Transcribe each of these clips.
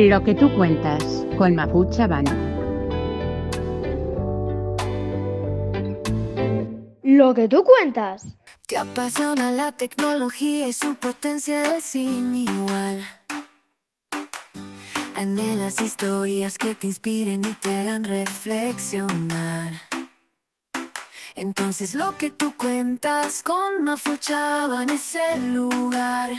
Lo que tú cuentas con Mahfoud Chaban. Lo que tú cuentas. Te apasiona la tecnología y su potencia es sin igual. Anhelas historias que te inspiren y te hagan reflexionar. Entonces lo que tú cuentas con Mahfoud Chaban es el lugar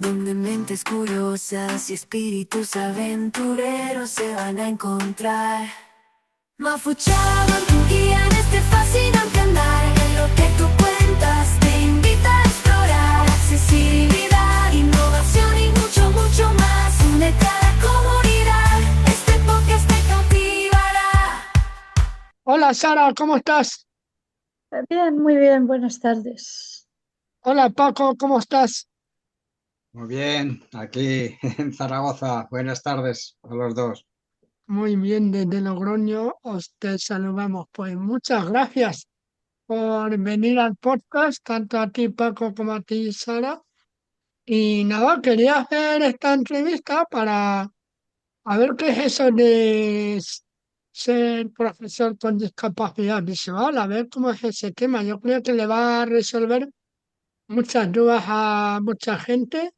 donde mentes curiosas y espíritus aventureros se van a encontrar. Mahfoud Chaban, tu guía en este fascinante andar. En lo que tú cuentas te invita a explorar. Accesibilidad, innovación y mucho, mucho más. Únete a la comunidad, este podcast te cautivará. Hola Sara, ¿cómo estás? Bien, muy bien, buenas tardes. Hola Paco, ¿cómo estás? Muy bien, aquí en Zaragoza. Buenas tardes a los dos. Muy bien, desde Logroño os te saludamos. Pues muchas gracias por venir al podcast, tanto a ti Paco como a ti Sara. Y nada, quería hacer esta entrevista para a ver qué es eso de ser profesor con discapacidad visual, a ver cómo es ese tema. Yo creo que le va a resolver muchas dudas a mucha gente.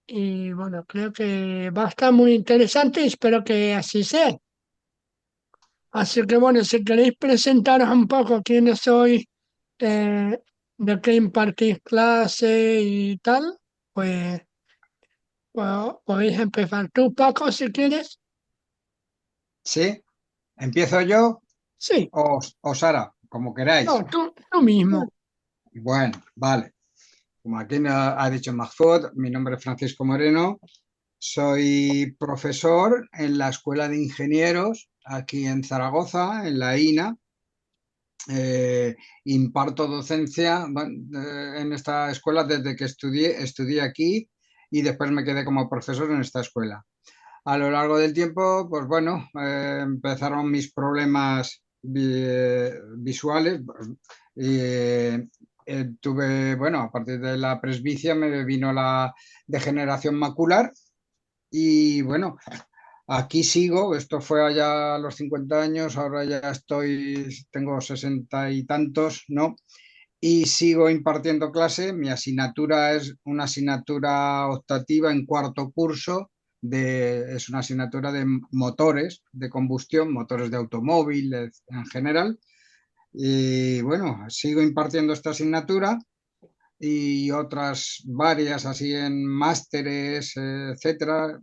Y bueno, creo que va a estar muy interesante y espero que así sea. Así que bueno, si queréis presentaros un poco quiénes sois, eh, de qué impartís clase y tal, pues, podéis empezar. Tú, Paco, si quieres. ¿Sí? ¿Empiezo yo Sí, o Sara? Como queráis. no, tú mismo. Bueno, vale. Como aquí ha dicho Mahfoud, mi nombre es Francisco Moreno. Soy profesor en la Escuela de Ingenieros aquí en Zaragoza, en la INA. Imparto docencia en esta escuela desde que estudié aquí y después me quedé como profesor en esta escuela. A lo largo del tiempo, pues bueno, empezaron mis problemas visuales. Tuve, bueno, a partir de la presbicia me vino la degeneración macular y bueno, aquí sigo. Esto fue allá a los 50 años, ahora ya tengo 60 y tantos, ¿no? Y sigo impartiendo clase. Mi asignatura es una asignatura optativa en cuarto curso. Es una asignatura de motores de combustión, motores de automóviles en general. Y bueno, sigo impartiendo esta asignatura y otras varias así en másteres, etcétera.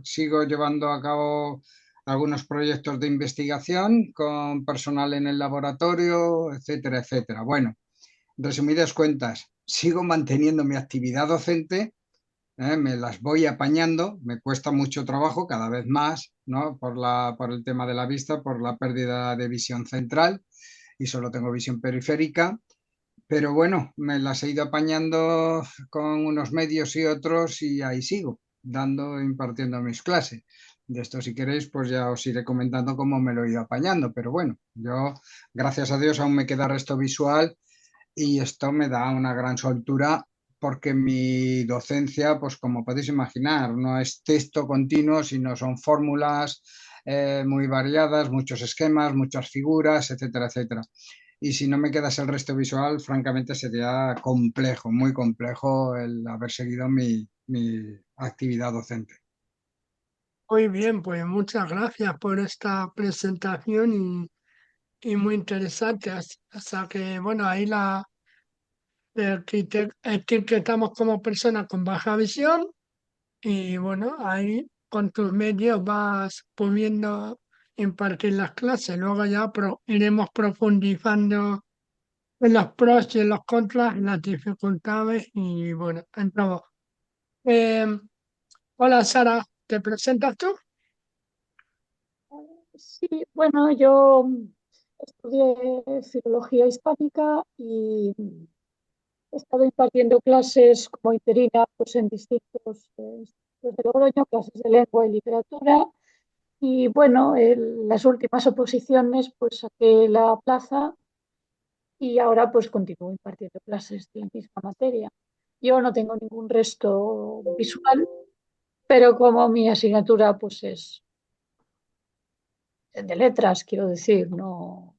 Sigo llevando a cabo algunos proyectos de investigación con personal en el laboratorio, etcétera, etcétera. Bueno, resumidas cuentas, sigo manteniendo mi actividad docente, me las voy apañando, me cuesta mucho trabajo, cada vez más, ¿no? Por el tema de la vista, por la pérdida de visión central y solo tengo visión periférica. Pero bueno, me las he ido apañando con unos medios y otros y ahí sigo, impartiendo mis clases. De esto, si queréis, pues ya os iré comentando cómo me lo he ido apañando. Pero bueno, yo, gracias a Dios, aún me queda resto visual y esto me da una gran soltura porque mi docencia, pues como podéis imaginar, no es texto continuo, sino son fórmulas muy variadas, muchos esquemas, muchas figuras, etcétera, etcétera. Y si no me quedase el resto visual, francamente sería complejo, muy complejo el haber seguido mi actividad docente. Muy bien, pues muchas gracias por esta presentación y muy interesante. O sea que bueno, ahí etiquetamos como persona con baja visión. Y bueno, ahí con tus medios vas pudiendo impartir las clases. Luego ya iremos profundizando en los pros y en los contras, en las dificultades y bueno, en todo. Eh, Hola Sara, ¿te presentas tú? Sí, bueno, yo estudié filología hispánica y he estado impartiendo clases como interina pues, en distintos institutos de Logroño, clases de lengua y literatura. Y bueno, en las últimas oposiciones pues saqué la plaza y ahora pues continúo impartiendo clases de la misma materia. Yo no tengo ningún resto visual, pero como mi asignatura pues es de letras, quiero decir, no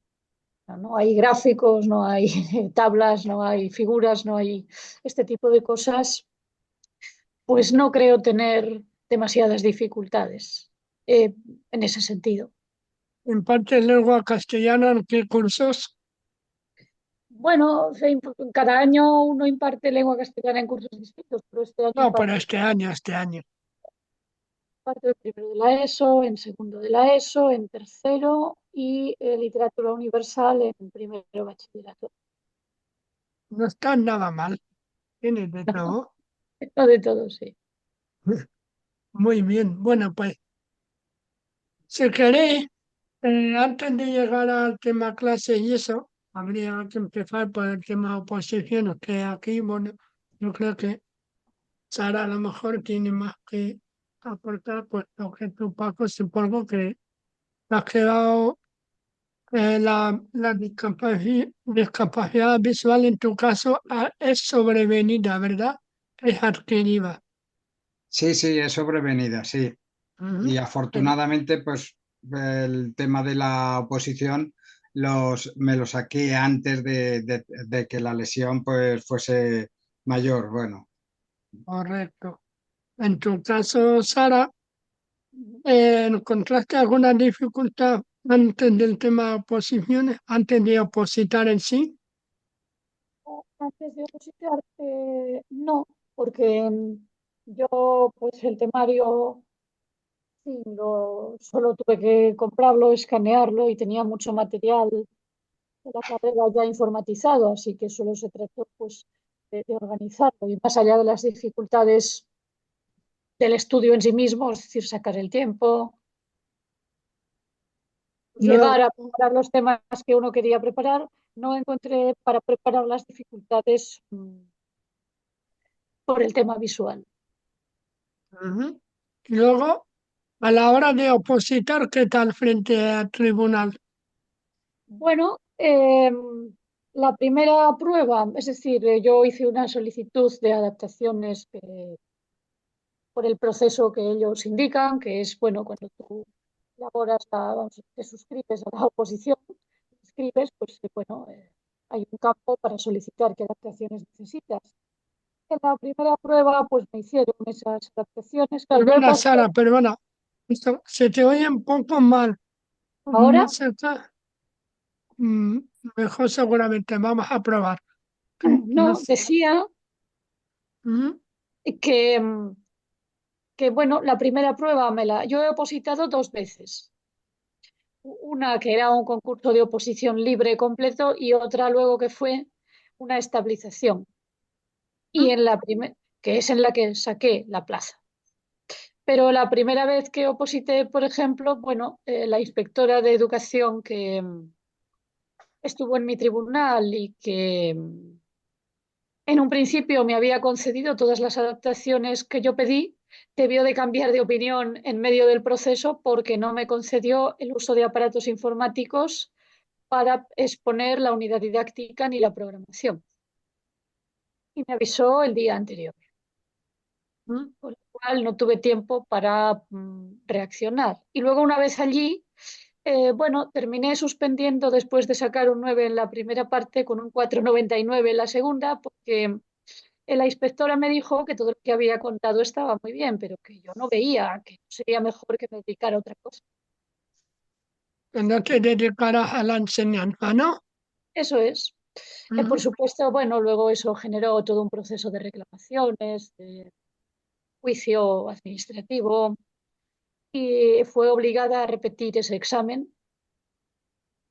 hay gráficos, no hay tablas, no hay figuras, no hay este tipo de cosas, pues no creo tener demasiadas dificultades en ese sentido. ¿Imparte lengua castellana en qué cursos? Bueno, cada año uno imparte lengua castellana en cursos distintos, pero este año No, pero este año. imparto el primero de la ESO, en segundo de la ESO, en tercero y literatura universal en primero de bachillerato. No está nada mal. Tienes de todo. No de todo, sí. Muy bien. Bueno, pues, si queréis, antes de llegar al tema clase y eso, habría que empezar por el tema oposiciones, que aquí, bueno, yo creo que Sara a lo mejor tiene más que aportar, puesto que tú, Paco, supongo que te has quedado la discapacidad visual en tu caso es sobrevenida, ¿verdad? Es adquirida. Sí, sí, es sobrevenida, sí. Y Ujú. afortunadamente, pues el tema de la oposición me lo saqué antes de que la lesión pues fuese mayor. Bueno, Correcto. En tu caso, Sara, ¿encontraste alguna dificultad antes del tema de oposiciones, antes de opositar en sí? Antes de opositar, no, porque yo pues el temario sí, solo tuve que comprarlo, escanearlo y tenía mucho material de la carrera ya informatizado, así que solo se trató pues de organizarlo y más allá de las dificultades del estudio en sí mismo, es decir, sacar el tiempo, llegar Yo, a preparar los temas que uno quería preparar, no encontré para preparar las dificultades por el tema visual. ujú. Y luego, a la hora de opositar, ¿qué tal frente al tribunal? Bueno, la primera prueba, es decir, yo hice una solicitud de adaptaciones por el proceso que ellos indican, que es, bueno, cuando tú elaboras vamos, te suscribes a la oposición, escribes, pues bueno, hay un campo para solicitar qué adaptaciones necesitas. En la primera prueba, pues me hicieron esas adaptaciones. Claro, yo Perdona, pasé Sara, perdona. Se te oye un poco mal. ahora, No se está. mm, Mejor seguramente. Vamos a probar. No no, sé. decía Ujú. que, bueno, la primera prueba yo he opositado dos veces. Una que era un concurso de oposición libre completo y otra luego que fue una estabilización. Y en la primera, que es en la que saqué la plaza. Pero la primera vez que oposité, por ejemplo, bueno, la inspectora de educación que estuvo en mi tribunal y que en un principio me había concedido todas las adaptaciones que yo pedí, debió de cambiar de opinión en medio del proceso porque no me concedió el uso de aparatos informáticos para exponer la unidad didáctica ni la programación. Y me avisó el día anterior, con lo cual no tuve tiempo para reaccionar. Y luego una vez allí, bueno, terminé suspendiendo después de sacar un 9 en la primera parte con un 4,99 en la segunda, porque la inspectora me dijo que todo lo que había contado estaba muy bien, pero que yo no veía, que sería mejor que me dedicara a otra cosa. Que no te dedicarás a la enseñanza, ¿no? Eso es. Por Ujú. supuesto, bueno, luego eso generó todo un proceso de reclamaciones, de juicio administrativo y fue obligada a repetir ese examen,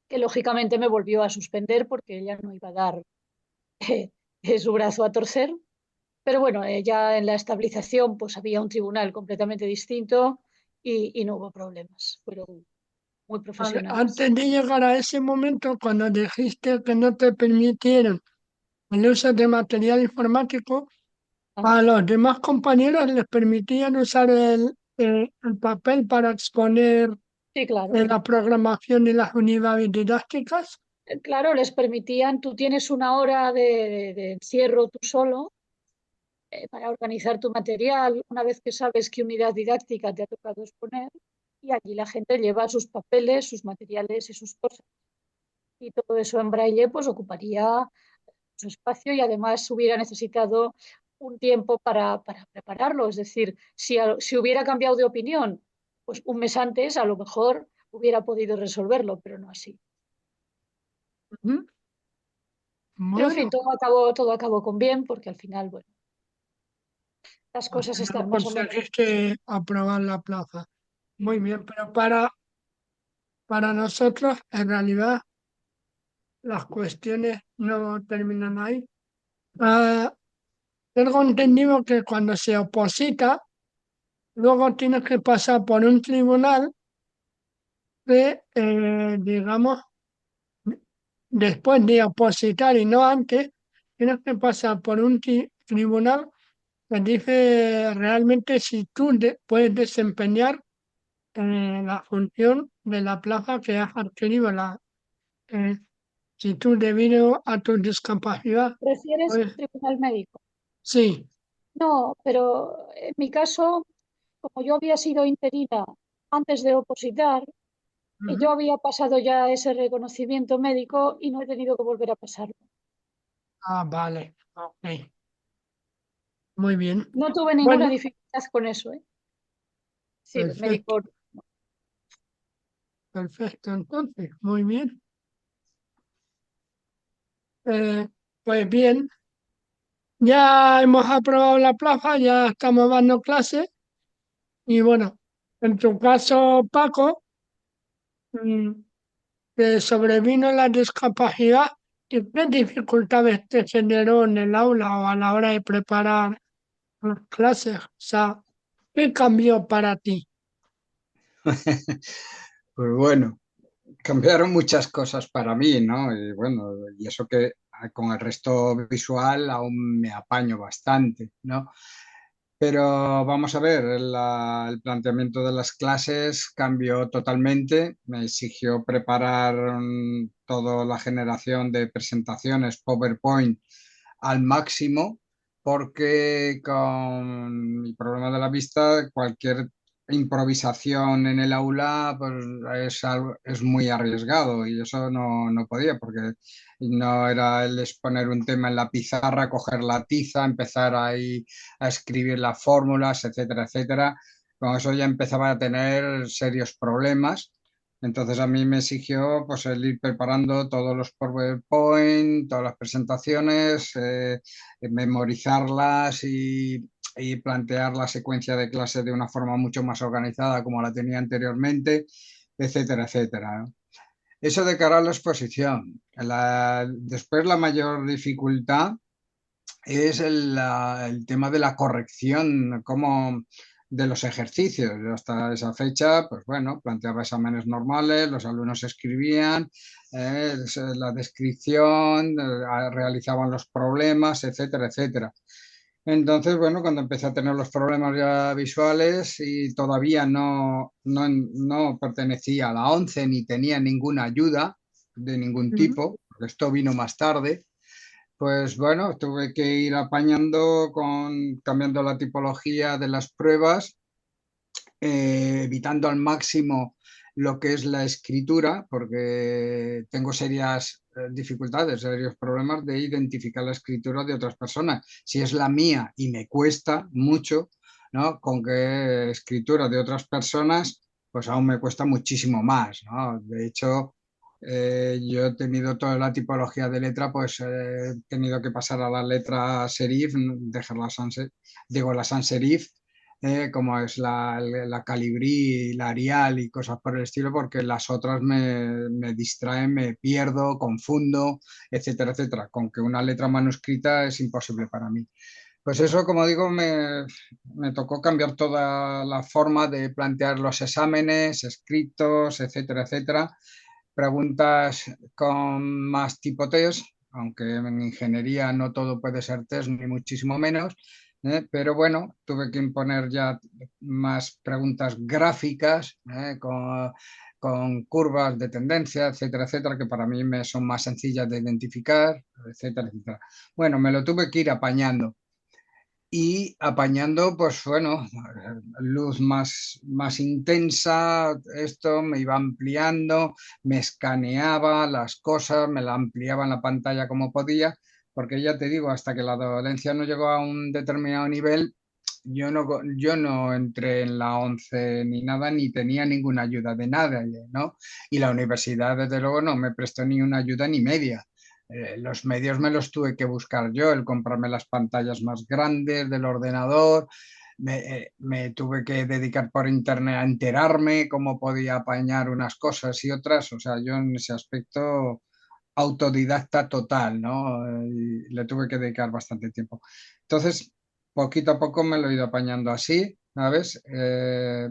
que lógicamente me volvió a suspender porque ella no iba a dar su brazo a torcer. Pero bueno, ya en la estabilización pues había un tribunal completamente distinto y no hubo problemas. Fueron muy Vale, profesionales. antes de llegar a ese momento, cuando dijiste que no te permitieron el uso de material informático, Ah, a los demás compañeros les permitían usar el papel para exponer sí, claro. la programación y las unidades didácticas. Claro, les permitían, tú tienes una hora de encierro tú solo, para organizar tu material, una vez que sabes qué unidad didáctica te ha tocado exponer, y allí la gente lleva sus papeles, sus materiales y sus cosas. Y todo eso en braille pues ocuparía su espacio y además hubiera necesitado un tiempo para prepararlo. Es decir, si hubiera cambiado de opinión, pues un mes antes a lo mejor hubiera podido resolverlo, pero no así. Ujú. Pero en Bueno, fin, todo acabó con bien porque al final, bueno, las al cosas final están más o menos. conseguiste aprobar la plaza. Muy bien, pero para nosotros, en realidad, las cuestiones no terminan ahí. Ah, tengo entendido que cuando se oposita, luego tienes que pasar por un tribunal que, digamos, después de opositar y no antes, tienes que pasar por un tribunal que dice realmente si tú puedes desempeñar la función de la plaza que has adquirido, eh, si tú debido a tu discapacidad, ¿Prefieres pues tribunal médico? sí. No, pero en mi caso, como yo había sido interina antes de opositar, yo Ujú. había pasado ya ese reconocimiento médico y no he tenido que volver a pasarlo. Ah, vale, ok, muy bien. No tuve ninguna Bueno, dificultad con eso, ¿eh? Sí, el perfecto, médico. perfecto, entonces, muy bien. Eh, pues bien, ya hemos aprobado la plaza, ya estamos dando clases y bueno, en tu caso, Paco, mm, te sobrevino la discapacidad y qué dificultades te generó en el aula o a la hora de preparar las clases. O sea, ¿qué cambió para ti? Pues bueno, cambiaron muchas cosas para mí, ¿no? Y bueno, y eso que con el resto visual aún me apaño bastante, ¿no? Pero vamos a ver, el planteamiento de las clases cambió totalmente. Me exigió preparar toda la generación de presentaciones PowerPoint al máximo, porque con mi problema de la vista, cualquier improvisación en el aula pues, es muy arriesgado y eso no podía, porque no era el exponer un tema en la pizarra, coger la tiza, empezar ahí a escribir las fórmulas, etcétera, etcétera. Con eso ya empezaba a tener serios problemas. Entonces a mí me exigió pues el ir preparando todos los PowerPoint, todas las presentaciones, memorizarlas y plantear la secuencia de clase de una forma mucho más organizada como la tenía anteriormente, etcétera, etcétera, ¿no? Eso de cara a la exposición. Después la mayor dificultad es el tema de la corrección, como de los ejercicios. Yo hasta esa fecha, pues bueno, planteaba exámenes normales, los alumnos escribían, la descripción, realizaban los problemas, etcétera, etcétera. Entonces, bueno, cuando empecé a tener los problemas ya visuales y todavía no pertenecía a la ONCE ni tenía ninguna ayuda de ningún Ujú. tipo, porque esto vino más tarde, pues bueno, tuve que ir apañando cambiando la tipología de las pruebas, evitando al máximo lo que es la escritura, porque tengo serias dificultades, serios problemas de identificar la escritura de otras personas. Si es la mía y me cuesta mucho, ¿no? Con que escritura de otras personas, pues aún me cuesta muchísimo más, ¿no? De hecho, yo he tenido toda la tipología de letra, pues he tenido que pasar a la letra serif, dejar la sans serif, como es la Calibrí, la Arial y cosas por el estilo, porque las otras me distraen, me pierdo, confundo, etcétera, etcétera. Con que una letra manuscrita es imposible para mí. Pues eso, como digo, me tocó cambiar toda la forma de plantear los exámenes, escritos, etcétera, etcétera. Preguntas con más tipo test, aunque en ingeniería no todo puede ser test, ni muchísimo menos, pero bueno, tuve que imponer ya más preguntas gráficas, con curvas de tendencia, etcétera, etcétera, que para mí me son más sencillas de identificar, etcétera, etcétera. Bueno, me lo tuve que ir apañando. y apañando, pues bueno, luz más intensa, esto me iba ampliando, me escaneaba las cosas, me la ampliaba en la pantalla como podía, porque ya te digo, hasta que la dolencia no llegó a un determinado nivel, yo no entré en la 11 ni nada, ni tenía ninguna ayuda de nada, ¿no? Y la universidad, desde luego, no me prestó ni una ayuda ni media. Los medios me los tuve que buscar yo, el comprarme las pantallas más grandes del ordenador, me tuve que dedicar por internet a enterarme cómo podía apañar unas cosas y otras, o sea, yo en ese aspecto autodidacta total, ¿no? Y le tuve que dedicar bastante tiempo. Entonces, poquito a poco me lo he ido apañando así, ¿sabes?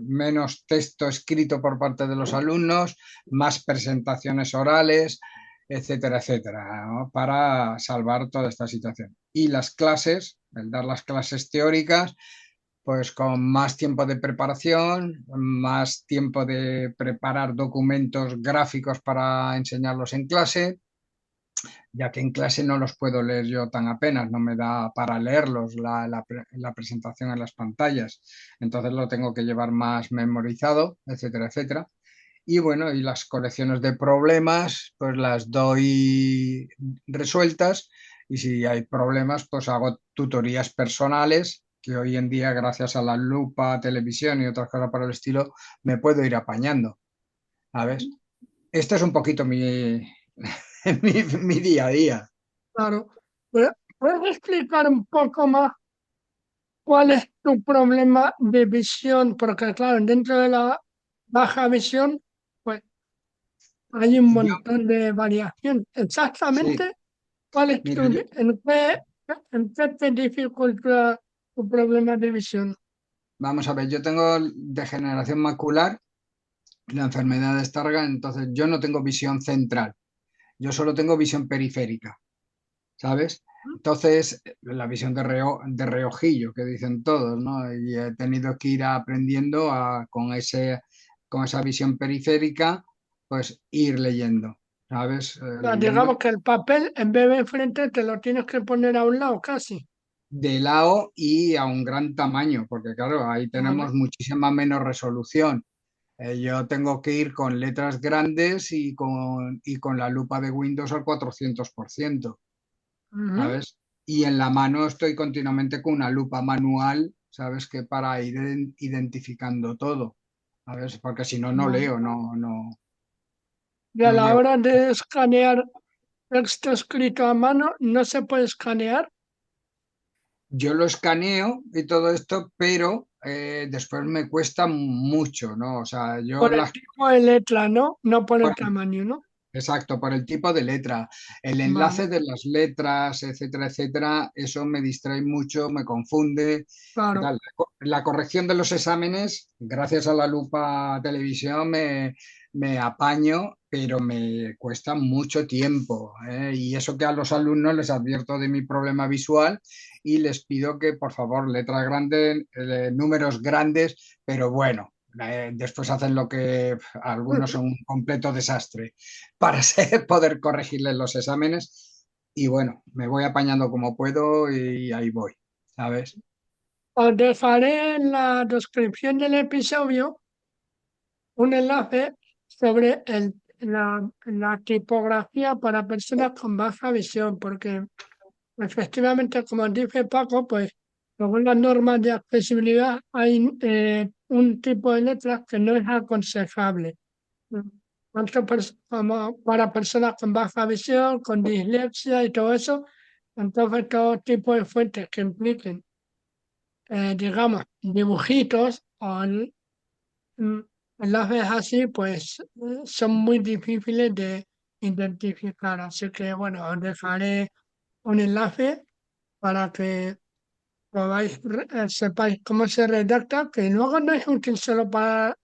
Menos texto escrito por parte de los alumnos, más presentaciones orales, etcétera, etcétera, ¿no? Para salvar toda esta situación. Y las clases, el dar las clases teóricas, pues con más tiempo de preparación, más tiempo de preparar documentos gráficos para enseñarlos en clase, ya que en clase no los puedo leer yo tan apenas, no me da para leerlos la presentación en las pantallas, entonces lo tengo que llevar más memorizado, etcétera, etcétera. Y bueno, y las colecciones de problemas, pues las doy resueltas y si hay problemas, pues hago tutorías personales que hoy en día, gracias a la lupa, televisión y otras cosas por el estilo, me puedo ir apañando. ¿Sabes? Este es un poquito mi día a día. Claro. ¿Puedes explicar un poco más cuál es tu problema de visión? Porque claro, dentro de la baja visión, pues hay un Yo, montón de variación. sí, Exactamente, ¿cuál es mira, en qué te dificulta tu problema de visión? vamos a ver, yo tengo degeneración macular, la enfermedad de Stargardt, entonces yo no tengo visión central, yo solo tengo visión periférica, ¿sabes? Entonces, la visión de reojillo, que dicen todos, ¿no? Y he tenido que ir aprendiendo con esa visión periférica, pues ir leyendo, ¿sabes? Sea, Leyendo digamos que el papel, en vez de enfrente, te lo tienes que poner a un lado casi. de lado y a un gran tamaño, porque claro, ahí Vale. tenemos muchísima menos resolución. Yo tengo que ir con letras grandes y con la lupa de Windows al 400%, Ujú. ¿sabes? Y en la mano estoy continuamente con una lupa manual, ¿sabes? Que para ir identificando todo, ¿sabes? Porque si no, no Vale. leo, no, Y a no la llego. hora de escanear texto escrito a mano, no se puede escanear Yo lo escaneo y todo esto, pero después me cuesta mucho, ¿no? O sea, yo por el las tipo de letra, ¿no? No por el tamaño, ¿no? exacto, por el tipo de letra, el Vale, enlace de las letras, etcétera, etcétera, eso me distrae mucho, me confunde y claro. tal. La corrección de los exámenes, gracias a la lupa televisión, me apaño, pero me cuesta mucho tiempo, ¿eh? Y eso que a los alumnos les advierto de mi problema visual y les pido que, por favor, letras grandes, números grandes, pero bueno. Después hacen lo que algunos son un completo desastre para poder corregirles los exámenes. Y bueno, me voy apañando como puedo y ahí voy, ¿sabes? Os dejaré en la descripción del episodio un enlace sobre la tipografía para personas con baja visión, porque efectivamente, como dice Paco, pues según las normas de accesibilidad hay un tipo de letras que no es aconsejable, mm, tanto como para personas con baja visión, con dislexia y todo eso. Entonces, todo tipo de fuentes que impliquen, digamos, dibujitos o mm, enlaces así, pues son muy difíciles de identificar. Así que, bueno, os dejaré un enlace para que sepáis cómo se redacta, que luego no es útil solo para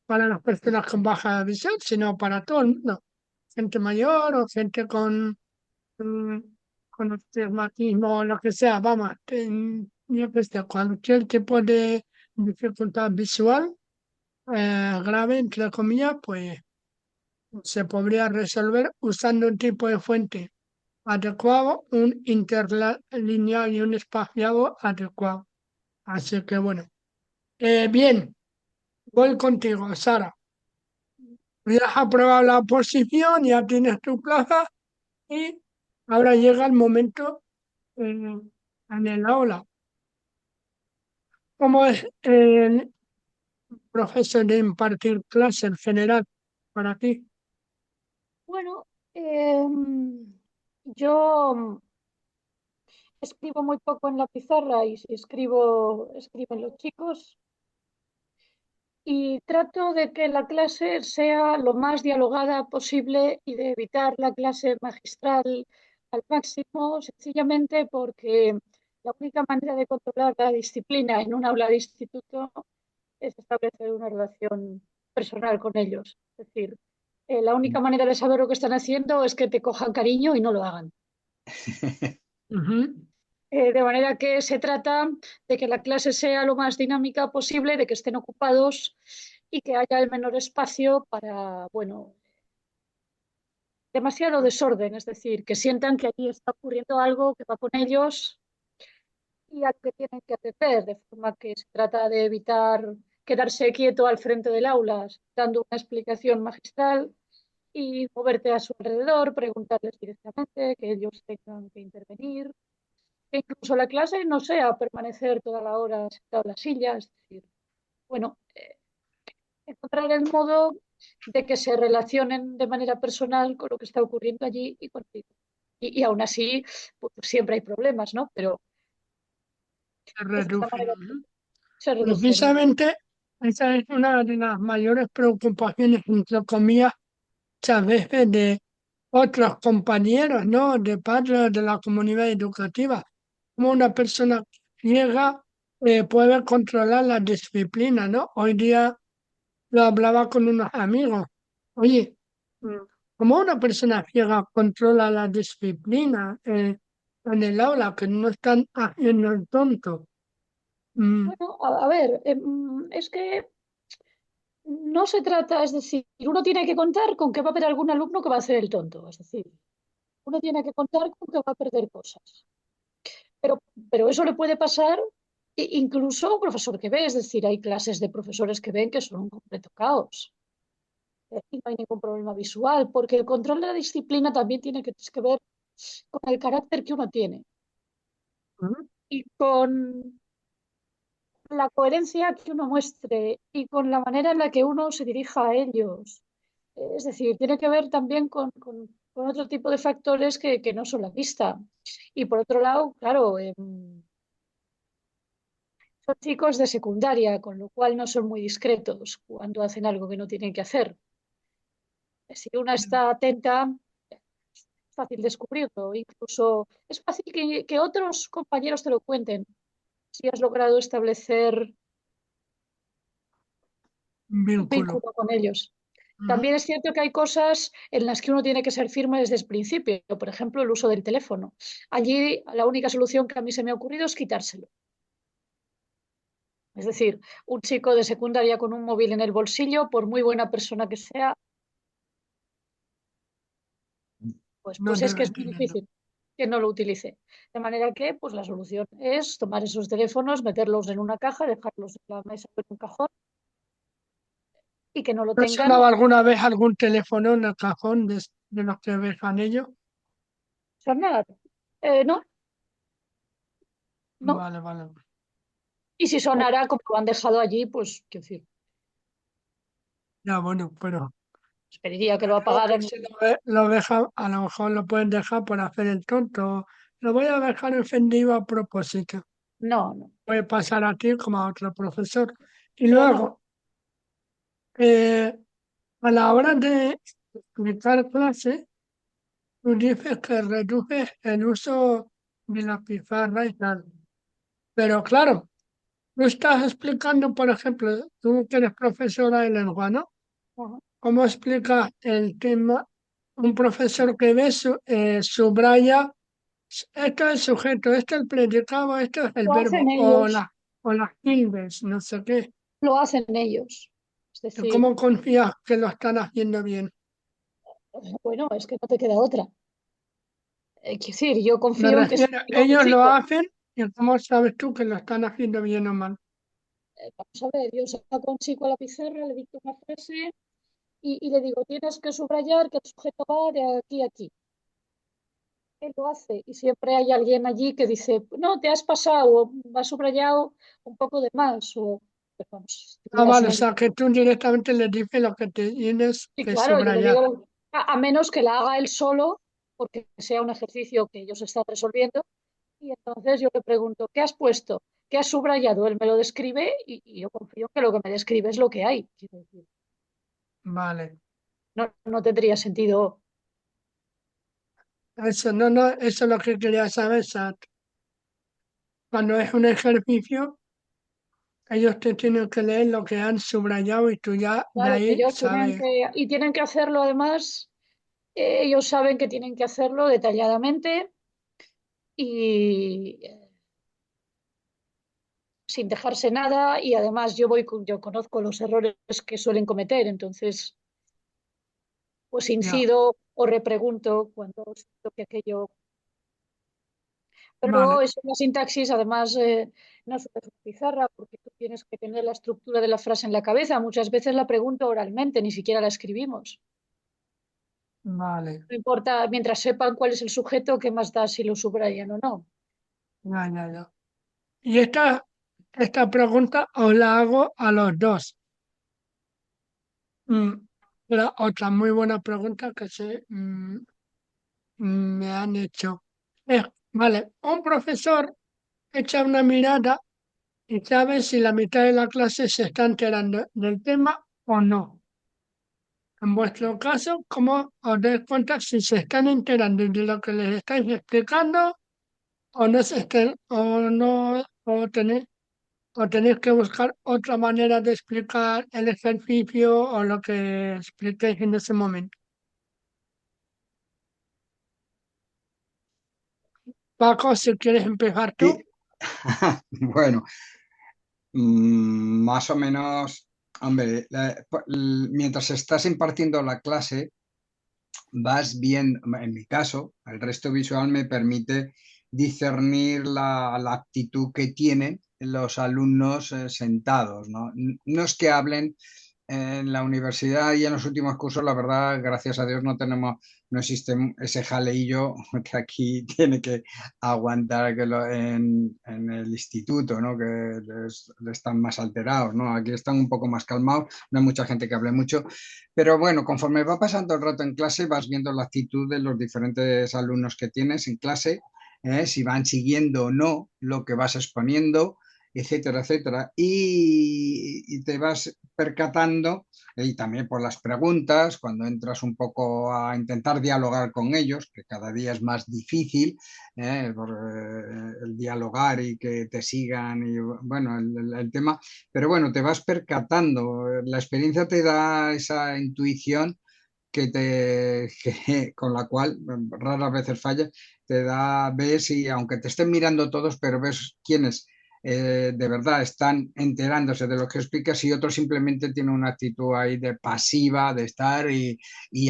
las personas con baja visión, sino para todo el mundo. Gente mayor o gente mm, con astigmatismo o lo que sea, vamos, yo que sé, cualquier tipo de dificultad visual grave, entre comillas, pues se podría resolver usando un tipo de fuente adecuado, un interlineal y un espaciado adecuado. Así que bueno. Bien, voy contigo, Sara. Ya has aprobado la oposición, ya tienes tu plaza y ahora llega el momento en el aula. ¿Cómo es el proceso de impartir clase en general para ti? Bueno, yo escribo muy poco en la pizarra y si escriben los chicos y trato de que la clase sea lo más dialogada posible y de evitar la clase magistral al máximo, sencillamente porque la única manera de controlar la disciplina en un aula de instituto es establecer una relación personal con ellos. Es decir, la única manera de saber lo que están haciendo es que te cojan cariño y no lo hagan. Ujú. De manera que se trata de que la clase sea lo más dinámica posible, de que estén ocupados y que haya el menor espacio para, bueno, demasiado desorden, es decir, que sientan que allí está ocurriendo algo que va con ellos y al que tienen que atender, de forma que se trata de evitar quedarse quieto al frente del aula, dando una explicación magistral y moverte a su alrededor, preguntarles directamente, que ellos tengan que intervenir, que incluso la clase no sea permanecer toda la hora sentado en la silla, es decir, bueno, encontrar el modo de que se relacionen de manera personal con lo que está ocurriendo allí y contigo. Y aún así, pues, siempre hay problemas, ¿no? Pero Se de esta reducen. manera Ujú. se reducen. Precisamente esa es una de las mayores preocupaciones, entre comillas, muchas veces de otros compañeros, ¿no? De padres de la comunidad educativa. Como una persona ciega puede controlar la disciplina, ¿no? Hoy día lo hablaba con unos amigos. Oye, mm, ¿cómo una persona ciega controla la disciplina en el aula, que no están haciendo el tonto? Mm, Bueno, a ver, es que no se trata, es decir, uno tiene que contar con que va a haber algún alumno que va a hacer el tonto, es decir, uno tiene que contar con que va a perder cosas. Pero, pero eso le puede pasar incluso a un profesor que ve, es decir, hay clases de profesores que ven que son un completo caos. Y no hay ningún problema visual, porque el control de la disciplina también tiene que ver con el carácter que uno tiene mm, y con la coherencia que uno muestre y con la manera en la que uno se dirija a ellos. Es decir, tiene que ver también con otro tipo de factores que no son la vista. Y por otro lado, claro, son chicos de secundaria, con lo cual no son muy discretos cuando hacen algo que no tienen que hacer. Si una está atenta, es fácil descubrirlo. Incluso es fácil que otros compañeros te lo cuenten si has logrado establecer un un vínculo. vínculo con ellos. Ujú. También es cierto que hay cosas en las que uno tiene que ser firme desde el principio, por ejemplo, el uso del teléfono. Allí la única solución que a mí se me ha ocurrido es quitárselo. Es decir, un chico de secundaria con un móvil en el bolsillo, por muy buena persona que sea, No pues es que debe es muy tenerlo. difícil que no lo utilice. De manera que pues la solución es tomar esos teléfonos, meterlos en una caja, dejarlos en la mesa o en un cajón y que no lo ¿No tengan. sonaba alguna vez algún teléfono en el cajón de los que dejan ellos? Sonar. No, no. Vale, vale. Y si sonara como lo han dejado allí, pues quiero decir, Ya, bueno, pero pediría que lo creo que apagaran. si lo deja, a lo mejor lo pueden dejar por hacer el tonto. Lo voy a dejar encendido a propósito. No, no, Puede pasar a ti como a otro profesor. Y no. luego, eh, a la hora de explicar clase, tú dices que reduces el uso de la pizarra y tal. Pero claro, tú estás explicando, por ejemplo, tú que eres profesora de lengua, ¿no? Ajá. ¿Cómo explica el tema? Un profesor que ve, subraya, esto es el sujeto, esto es el predicado, esto es el Lo hacen verbo, ellos, o las tildes, no sé qué. lo hacen ellos. Es ¿Tú decir, cómo confías que lo están haciendo bien? bueno, es que no te queda otra. quiero decir, yo Me confío en que refiero, digo, ellos lo chicos, hacen y ¿cómo sabes tú que lo están haciendo bien o mal? vamos a ver, yo saco a un chico a la pizarra, le dicto una frase y le digo, tienes que subrayar que el sujeto va de aquí a aquí. Él lo hace y siempre hay alguien allí que dice, no, te has pasado o has subrayado un poco de más o, pues vamos, si Ah, estuvieras vale, en o el... sea que tú directamente les dices lo que te tienes Sí, que claro, yo le subrayar. digo, a menos que la haga él solo, porque sea un ejercicio que ellos están resolviendo, y entonces yo le pregunto, ¿qué has puesto? ¿Qué has subrayado? Él me lo describe y yo confío que lo que me describe es lo que hay. Quiero decir, Vale. no, no tendría sentido. Eso, no, no, eso es lo que quería saber. O sea, cuando es un ejercicio, ellos te tienen que leer lo que han subrayado y tú ya de Claro, ahí ellos tienen sabes. que, y tienen que hacerlo además, ellos saben que tienen que hacerlo detalladamente y sin dejarse nada y además yo conozco los errores que suelen cometer, entonces pues Ya, incido o repregunto cuando siento que aquello. Pero luego vale, es una sintaxis, además, no solo es una pizarra, porque tú tienes que tener la estructura de la frase en la cabeza. Muchas veces la pregunto oralmente, ni siquiera la escribimos. vale. No importa, mientras sepan cuál es el sujeto, qué más da si lo subrayan o no. Ya, ya, ya. Y esta pregunta os la hago a los dos. Mm, otra muy buena pregunta que me han hecho. Vale, un profesor echa una mirada y sabe si la mitad de la clase se está enterando del tema o no. En vuestro caso, ¿cómo os dais cuenta si se están enterando de lo que les estáis explicando o no se estén, o no, o tenéis que buscar otra manera de explicar el ejercicio o lo que expliquéis en ese momento? Paco, si quieres empezar tú. Y, bueno, más o menos, hombre, mientras estás impartiendo la clase, vas viendo, en mi caso, el resto visual me permite discernir la actitud que tienen los alumnos sentados, ¿no? No es que hablen en la universidad y en los últimos cursos, la verdad, gracias a Dios no existe ese jaleillo que aquí tiene que aguantar en el instituto, ¿no? Que están más alterados, ¿no? Aquí están un poco más calmados, no hay mucha gente que hable mucho, pero bueno, conforme va pasando el rato en clase, vas viendo la actitud de los diferentes alumnos que tienes en clase, si van siguiendo o no lo que vas exponiendo, etcétera, etcétera. Y te vas percatando, y también por las preguntas, cuando entras un poco a intentar dialogar con ellos, que cada día es más difícil, el dialogar y que te sigan, y bueno, el tema, pero bueno, te vas percatando, la experiencia te da esa intuición con la cual raras veces falla, te da, ves y aunque te estén mirando todos, pero ves quiénes de verdad están enterándose de lo que explicas y otros simplemente tienen una actitud ahí de pasiva, de estar y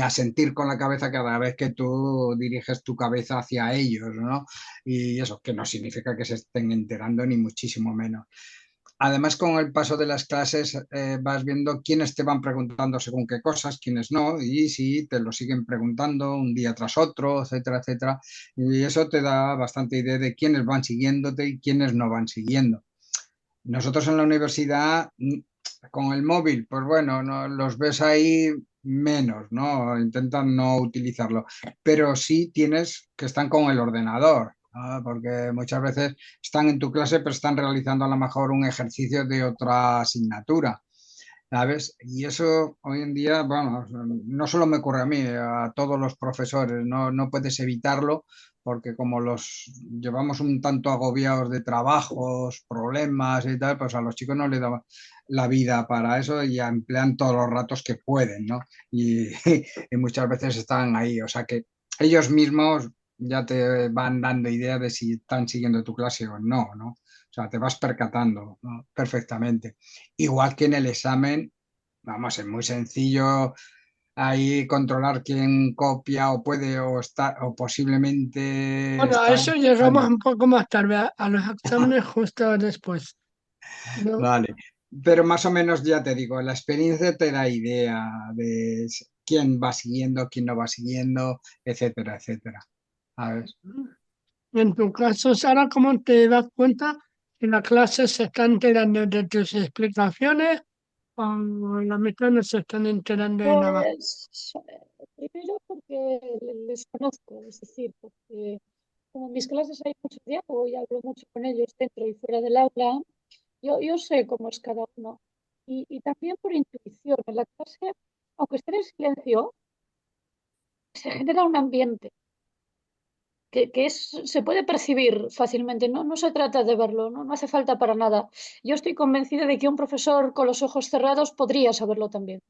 a sentir con la cabeza cada vez que tú diriges tu cabeza hacia ellos, ¿no? Y eso, que no significa que se estén enterando ni muchísimo menos. Además, con el paso de las clases vas viendo quiénes te van preguntando según qué cosas, quiénes no, y si te lo siguen preguntando un día tras otro, etcétera, etcétera. Y eso te da bastante idea de quiénes van siguiéndote y quiénes no van siguiendo. Nosotros en la universidad, con el móvil, pues bueno, no, los ves ahí menos, ¿no? Intentan no utilizarlo, pero sí tienes que están con el ordenador, ¿no? Porque muchas veces están en tu clase, pero están realizando a lo mejor un ejercicio de otra asignatura. ¿Sabes? Y eso hoy en día, bueno, no solo me ocurre a mí, a todos los profesores, no puedes evitarlo porque como los llevamos un tanto agobiados de trabajos, problemas y tal, pues a los chicos no les da la vida para eso y emplean todos los ratos que pueden, ¿no? Y, y muchas veces están ahí, o sea que ellos mismos ya te van dando idea de si están siguiendo tu clase o no, ¿no? O sea, te vas percatando, ¿no? Perfectamente. Igual que en el examen, vamos, es muy sencillo. ahí controlar quién copia o puede o está o posiblemente Bueno, a está eso llegamos copiando. un poco más tarde, a los exámenes justo después, ¿no? Vale, pero más o menos ya te digo, la experiencia te da idea de quién va siguiendo, quién no va siguiendo, etcétera, etcétera. ¿Sabes? En tu caso, Sara, ¿cómo te das cuenta que la clase se está enterando de tus explicaciones o la mitad no se están enterando de nada? Pues primero porque les conozco, es decir, porque como en mis clases hay mucho diálogo y hablo mucho con ellos dentro y fuera del aula, yo sé cómo es cada uno. Y también por intuición, en la clase, aunque estén en silencio, se genera un ambiente se puede percibir fácilmente, no se trata de verlo, no hace falta para nada. Yo estoy convencida de que un profesor con los ojos cerrados podría saberlo también,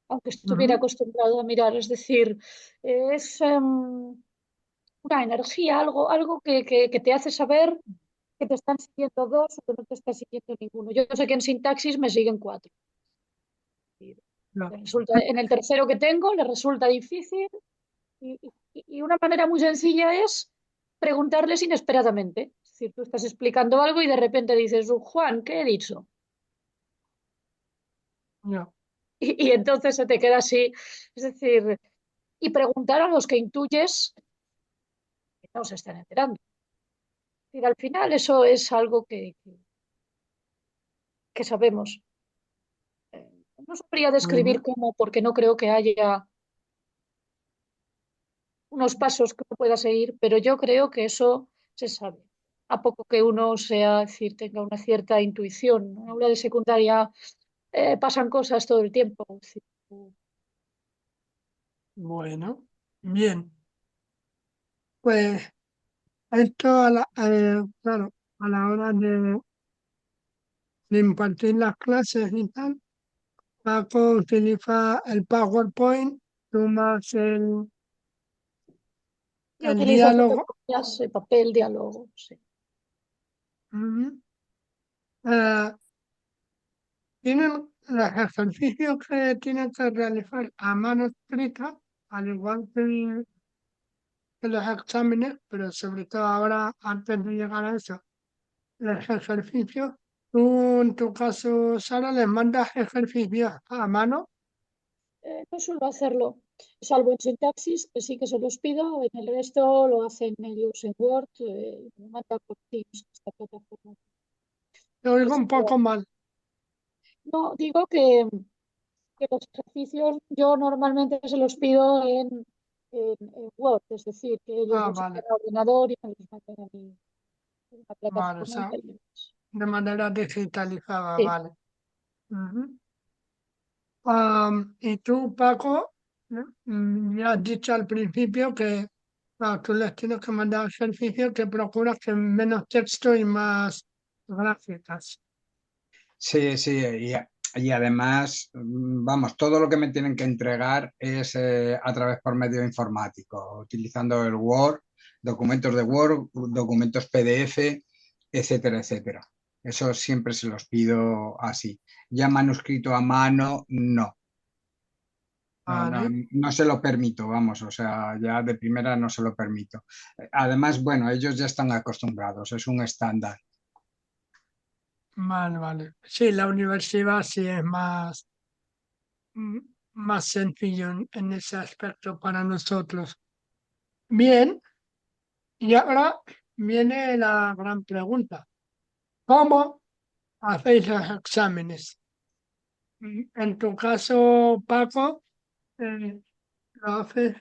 aunque estuviera Ujú. acostumbrado a mirar. Es decir, es una energía, algo que te hace saber que te están siguiendo dos o que no te está siguiendo ninguno. Yo sé que en sintaxis me siguen cuatro. No. En el tercero que tengo le resulta difícil y una manera muy sencilla es preguntarles inesperadamente. Es decir, tú estás explicando algo y de repente dices, Juan, ¿qué he dicho? No. Y entonces se te queda así. Es decir, y preguntar a los que intuyes que no se están enterando. Es decir, al final eso es algo que sabemos. No sabría describir Bueno, cómo, porque no creo que haya unos pasos que uno pueda seguir, pero yo creo que eso se sabe. A poco que uno sea, es decir, tenga una cierta intuición. En una aula de secundaria pasan cosas todo el tiempo. Es decir, bueno, bien. Pues esto, claro, a la hora de impartir las clases y tal, Paco utiliza el PowerPoint, tú más yo el utilizo diálogo. fotografías, papel, diálogo. Sí. Ujú. Eh, Tienen los ejercicios que tienen que realizar a mano escrita, al igual que los exámenes, pero sobre todo ahora, antes de llegar a eso, los ejercicios. Tú, en tu caso, Sara, les mandas ejercicios a mano. No suelo hacerlo, salvo en sintaxis, que sí que se los pido. En el resto lo hacen ellos en Word, me manda por Teams, esta plataforma. Te oigo un poco mal. No, digo que los ejercicios yo normalmente se los pido en Word, es decir, que ellos Ah, los vale, hagan a ordenador y me los manden a mí en la vale, o plataforma y sea, tal. de manera digitalizada, Sí. vale. Ujú. Y tú, Paco, ¿no? Ya has dicho al principio que tú les tienes que mandar ejercicios que procuras que menos texto y más gráficas. Sí, sí, y además, vamos, todo lo que me tienen que entregar es a través por medio informático, utilizando el Word, documentos de Word, documentos PDF, etcétera, etcétera. Eso siempre se los pido así. Ya manuscrito a mano, no. No, no, Vale, no se lo permito, vamos, o sea, ya de primera no se lo permito. Además, bueno, ellos ya están acostumbrados, es un estándar. vale, vale. Sí, la universidad sí es mm, más sencillo en ese aspecto para nosotros. Bien, y ahora viene la gran pregunta. ¿Cómo hacéis los exámenes? En tu caso, Paco, lo haces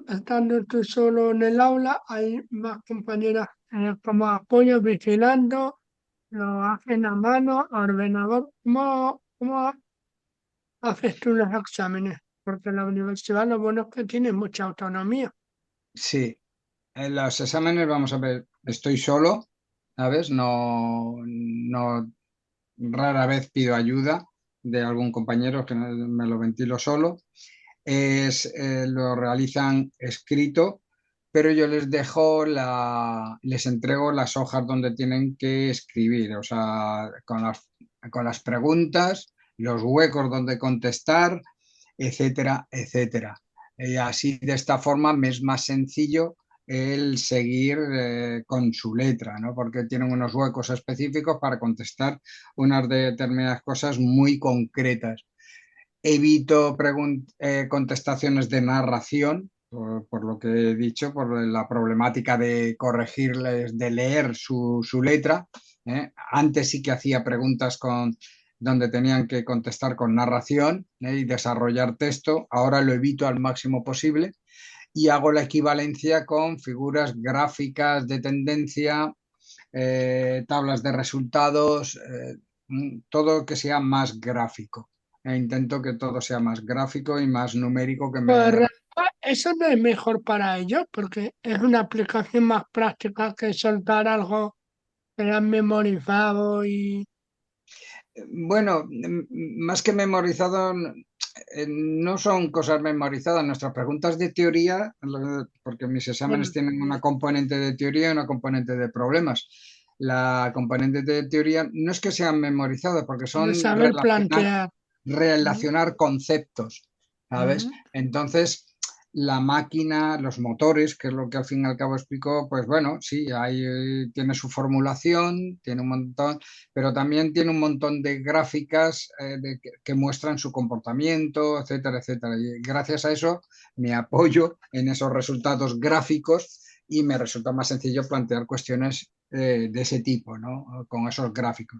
estando tú solo en el aula, hay más compañeras como apoyo vigilando, lo hacen a mano, a ordenador. ¿Cómo haces tú los exámenes? Porque la universidad lo bueno es que tiene mucha autonomía. Sí, en los exámenes, vamos a ver, estoy solo, ¿sabes? No, no, rara vez pido ayuda de algún compañero que me lo ventilo solo. Lo realizan escrito, pero yo les dejo les entrego las hojas donde tienen que escribir, o sea, con las preguntas, los huecos donde contestar etcétera, etcétera. Y así de esta forma me es más sencillo el seguir con su letra, ¿no? Porque tienen unos huecos específicos para contestar unas determinadas cosas muy concretas. Evito contestaciones de narración, por lo que he dicho, por la problemática de corregirles, de leer su letra. Antes sí que hacía preguntas donde tenían que contestar con narración y desarrollar texto. Ahora lo evito al máximo posible y hago la equivalencia con figuras gráficas de tendencia, tablas de resultados, todo que sea más gráfico. Intento que todo sea más gráfico y más numérico que Pues me... eso no es mejor para ellos porque es una aplicación más práctica que soltar algo que han memorizado y Bueno, más que memorizado, no son cosas memorizadas. Nuestras preguntas de teoría, porque mis exámenes bueno, tienen una componente de teoría y una componente de problemas. La componente de teoría no es que sean memorizadas, porque de son saber plantear. ¿No? relacionar conceptos, ¿sabes? Ujú. Entonces, la máquina, los motores, que es lo que al fin y al cabo explico, pues bueno, sí, ahí tiene su formulación, tiene un montón, pero también tiene un montón de gráficas que muestran su comportamiento, etcétera, etcétera. Y gracias a eso me apoyo en esos resultados gráficos y me resulta más sencillo plantear cuestiones de ese tipo, ¿no? Con esos gráficos.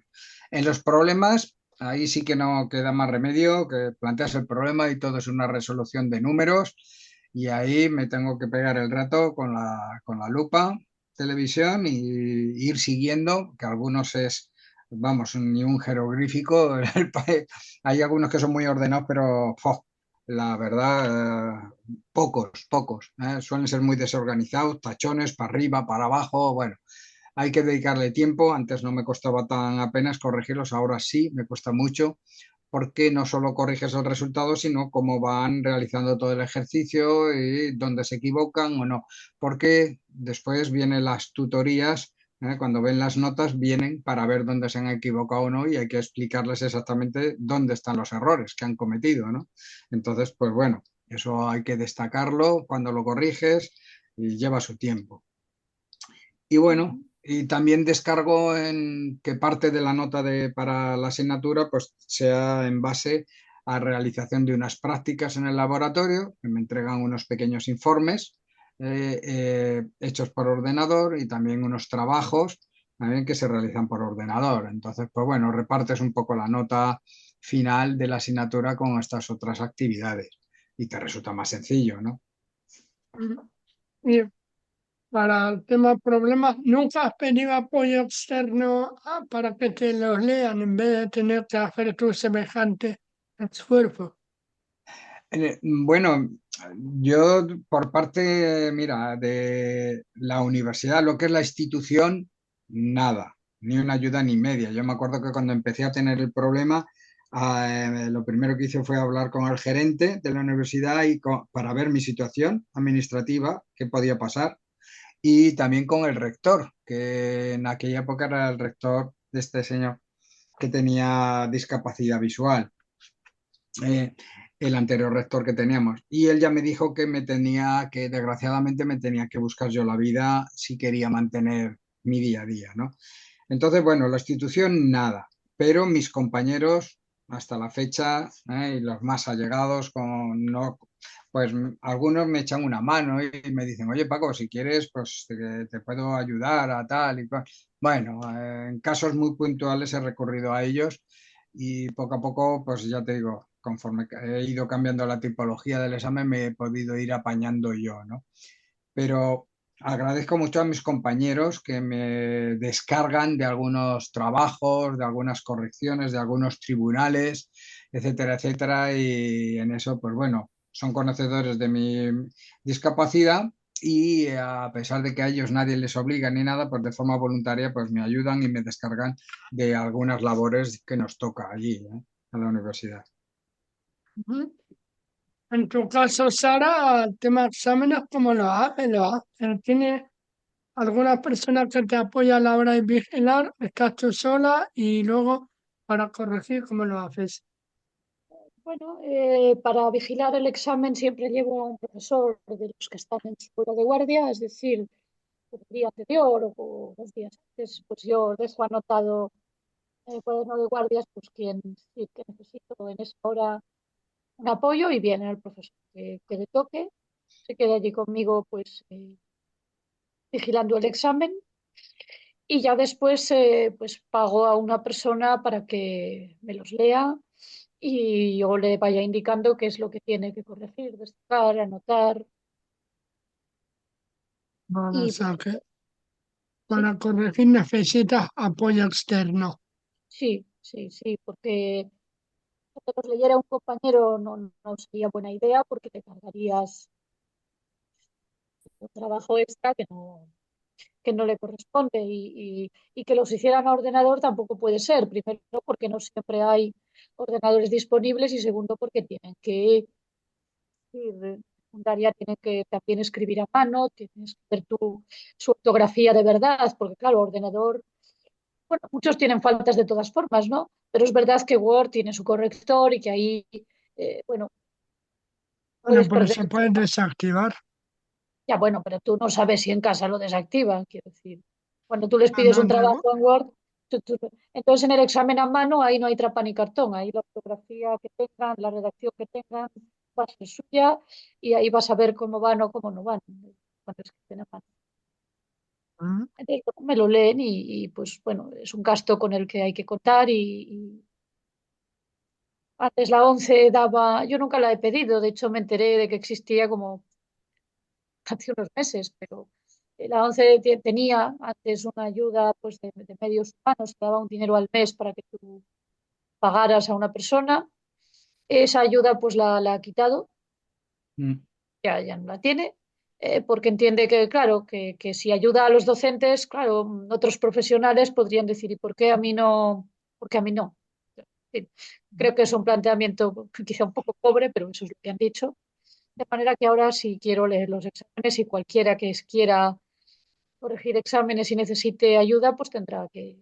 En los problemas, ahí sí que no queda más remedio que planteas el problema y todo es una resolución de números y ahí me tengo que pegar el rato con la lupa, televisión y ir siguiendo, que algunos es, vamos, ni un jeroglífico. Hay algunos que son muy ordenados, pero la verdad, pocos. Suelen ser muy desorganizados, tachones para arriba, para abajo, bueno. Hay que dedicarle tiempo, antes no me costaba tan apenas corregirlos, ahora sí, me cuesta mucho, porque no solo corriges el resultado, sino cómo van realizando todo el ejercicio y dónde se equivocan o no. Porque después vienen las tutorías, cuando ven las notas, vienen para ver dónde se han equivocado o no y hay que explicarles exactamente dónde están los errores que han cometido, ¿no? Entonces, pues bueno, eso hay que destacarlo cuando lo corriges y lleva su tiempo. Y bueno, y también descargo en que parte de la nota para la asignatura pues sea en base a realización de unas prácticas en el laboratorio, que me entregan unos pequeños informes hechos por ordenador y también unos trabajos también que se realizan por ordenador. Entonces, pues bueno, repartes un poco la nota final de la asignatura con estas otras actividades y te resulta más sencillo, ¿no? Ujú. Y para el tema problemas, ¿nunca has pedido apoyo externo para que te los lean en vez de tener que hacer tu semejante esfuerzo? Bueno, yo por parte, mira, de la universidad, lo que es la institución, nada, ni una ayuda ni media. Yo me acuerdo que cuando empecé a tener el problema, lo primero que hice fue hablar con el gerente de la universidad para ver mi situación administrativa, qué podía pasar, y también con el rector, que en aquella época era el rector de este señor que tenía discapacidad visual. eh, el anterior rector que teníamos. Y él ya me dijo que que desgraciadamente me tenía que buscar yo la vida si quería mantener mi día a día, ¿no? Entonces, bueno, la institución nada, pero mis compañeros hasta la fecha, y los más allegados, no, pues algunos me echan una mano y me dicen, oye Paco, si quieres, pues te puedo ayudar a tal y cual. Bueno, en casos muy puntuales he recurrido a ellos y poco a poco, pues ya te digo, conforme he ido cambiando la tipología del examen, me he podido ir apañando yo, ¿no? Pero agradezco mucho a mis compañeros que me descargan de algunos trabajos, de algunas correcciones, de algunos tribunales, etcétera, etcétera, y en eso, pues bueno, son conocedores de mi discapacidad y a pesar de que a ellos nadie les obliga ni nada, pues de forma voluntaria, pues me ayudan y me descargan de algunas labores que nos toca allí, en la universidad. Ujú. En tu caso, Sara, el tema de exámenes, ¿cómo lo haces? ¿Tienes alguna persona que te apoya a la hora de vigilar? ¿Estás tú sola? Y luego, para corregir, ¿cómo lo haces? Bueno, para vigilar el examen siempre llevo a un profesor de los que están en su hora de guardia, es decir, el día anterior o 2 días antes, pues yo dejo anotado en el cuaderno de guardias, pues quién sí que necesito en esa hora un apoyo y viene el profesor que le toque, se queda allí conmigo pues vigilando el examen y ya después pues pago a una persona para que me los lea y yo le vaya indicando qué es lo que tiene que corregir, destacar, anotar Vale, o y sea que sí, para corregir necesitas apoyo externo. sí, porque que los leyera un compañero no sería buena idea porque te cargarías un trabajo extra que no le corresponde y que los hicieran a ordenador tampoco puede ser. Primero, porque no siempre hay ordenadores disponibles y segundo, porque tienen que ir, secundaria tienen que también escribir a mano, tienes que ver su ortografía de verdad, porque claro, ordenador, bueno, muchos tienen faltas de todas formas, ¿no? Pero es verdad que Word tiene su corrector y que ahí, bueno, Bueno, puedes pero perder. se puede desactivar. Ya, bueno, pero tú no sabes si en casa lo desactivan, quiero decir. Cuando tú les Ah, pides no, un no. trabajo en Word, entonces en el examen a mano ahí no hay trampa ni cartón, ahí la ortografía que tengan, la redacción que tengan va a ser suya y ahí vas a ver cómo van o cómo no van cuando escriben a mano. Mm. Entonces, bueno, me lo leen pues bueno, es un gasto con el que hay que contar y antes la 11 daba, yo nunca la he pedido, de hecho me enteré de que existía como hace unos meses, pero la ONCE tenía antes una ayuda pues, de medios humanos, que daba un dinero al mes para que tú pagaras a una persona. Esa ayuda pues la ha quitado, Mm. ya no la tiene, porque entiende que, claro, que si ayuda a los docentes, claro, otros profesionales podrían decir, ¿y por qué a mí no? ¿Por qué a mí no? En fin, creo que es un planteamiento quizá un poco pobre, pero eso es lo que han dicho. De manera que ahora si quiero leer los exámenes y cualquiera que quiera corregir exámenes y necesite ayuda, pues tendrá que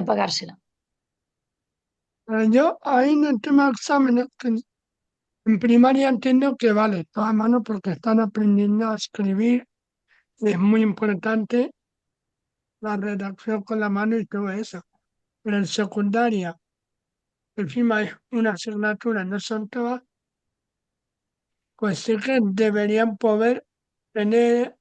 pagársela. Yo ahí en el tema de exámenes, que en primaria entiendo que vale, toda mano porque están aprendiendo a escribir. Es muy importante la redacción con la mano y todo eso. Pero en secundaria, encima es una asignatura, no son todas, pues sí que deberían poder tener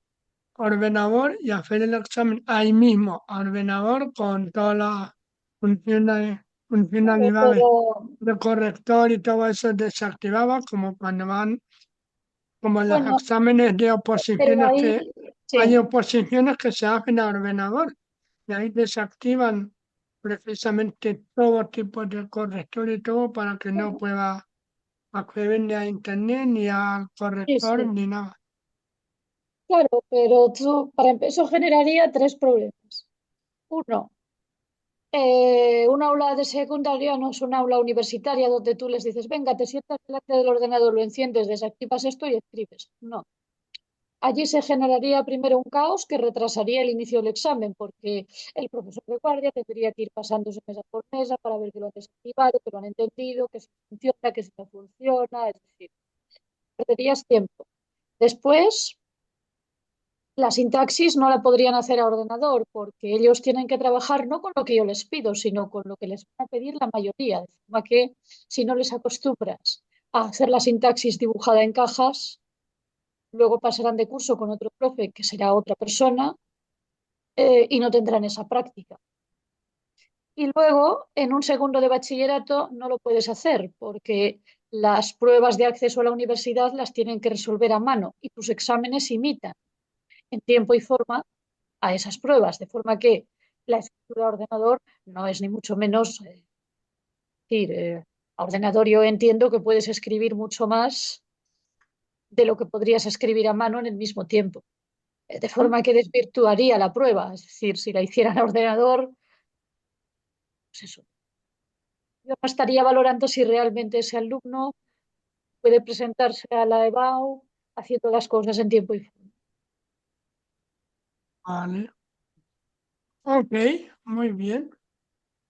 ordenador y hacer el examen ahí mismo, ordenador con todas las Claro, funcionalidades pero de corrector y todo eso desactivaba, como cuando van, como en los bueno, exámenes de pero oposiciones ahí que hay sí, oposiciones que se hacen a ordenador y ahí desactivan precisamente todo tipo de corrector y todo para que no bueno, pueda acceder ni a internet ni al corrector sí, ni nada. claro, pero tú, para empezar, eso generaría tres problemas. Uno, un aula de secundaria no es un aula universitaria donde tú les dices, venga, te sientas delante del ordenador, lo enciendes, desactivas esto y escribes. No. Allí se generaría primero un caos que retrasaría el inicio del examen, porque el profesor de guardia tendría que ir pasándose mesa por mesa para ver que lo han desactivado, que lo han entendido, que si funciona, que si no funciona, es decir, perderías tiempo. Después, la sintaxis no la podrían hacer a ordenador, porque ellos tienen que trabajar no con lo que yo les pido, sino con lo que les van a pedir la mayoría, de forma que si no les acostumbras a hacer la sintaxis dibujada en cajas, luego pasarán de curso con otro profe que será otra persona y no tendrán esa práctica. Y luego, en un segundo de bachillerato, no lo puedes hacer porque las pruebas de acceso a la universidad las tienen que resolver a mano y tus exámenes imitan en tiempo y forma a esas pruebas, de forma que la escritura a ordenador no es ni mucho menos, decir, a ordenador yo entiendo que puedes escribir mucho más de lo que podrías escribir a mano en el mismo tiempo. De forma que desvirtuaría la prueba. Es decir, si la hicieran a ordenador, pues eso. Yo no estaría valorando si realmente ese alumno puede presentarse a la EBAU haciendo las cosas en tiempo y forma. Vale, ok, muy bien.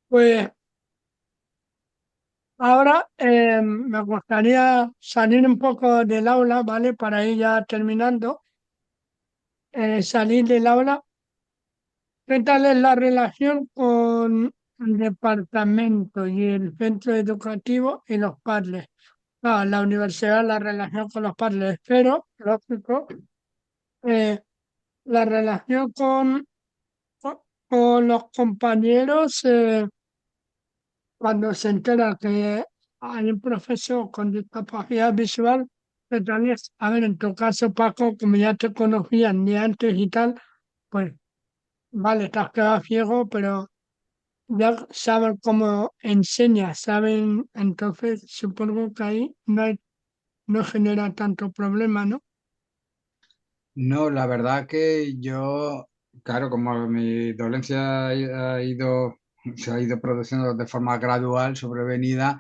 Pues Ahora me gustaría salir un poco del aula, ¿vale? Para ir ya terminando. Salir del aula. ¿Qué tal es la relación con el departamento y el centro educativo y los padres? Ah, la universidad, la relación con los padres, pero, lógico, eh, la relación con, con los compañeros, cuando se entera que hay un profesor con discapacidad visual, ¿qué tal es? A ver, en tu caso, Paco, como ya te conocían de antes y tal, pues vale, te has quedado ciego, pero ya saben cómo enseña, saben, entonces supongo que ahí no genera tanto problema, ¿no? No, la verdad que yo, claro, como mi dolencia se ha ido produciendo de forma gradual, sobrevenida,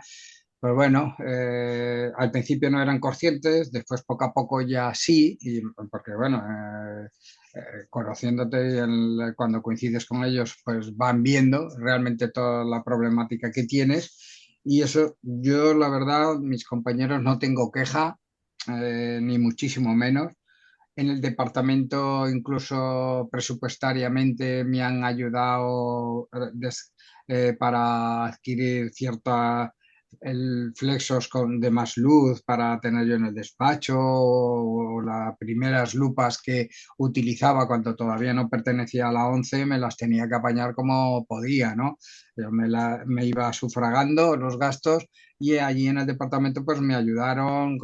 pues bueno, al principio no eran conscientes, después poco a poco ya sí, y porque bueno, conociéndote y cuando coincides con ellos, pues van viendo realmente toda la problemática que tienes. Y eso, yo la verdad, mis compañeros no tengo queja, ni muchísimo menos. En el departamento, incluso presupuestariamente, me han ayudado para adquirir flexos de más luz para tener yo en el despacho, o las primeras lupas que utilizaba cuando todavía no pertenecía a la ONCE, me las tenía que apañar como podía, ¿no? Yo me iba sufragando los gastos, y allí en el departamento pues me ayudaron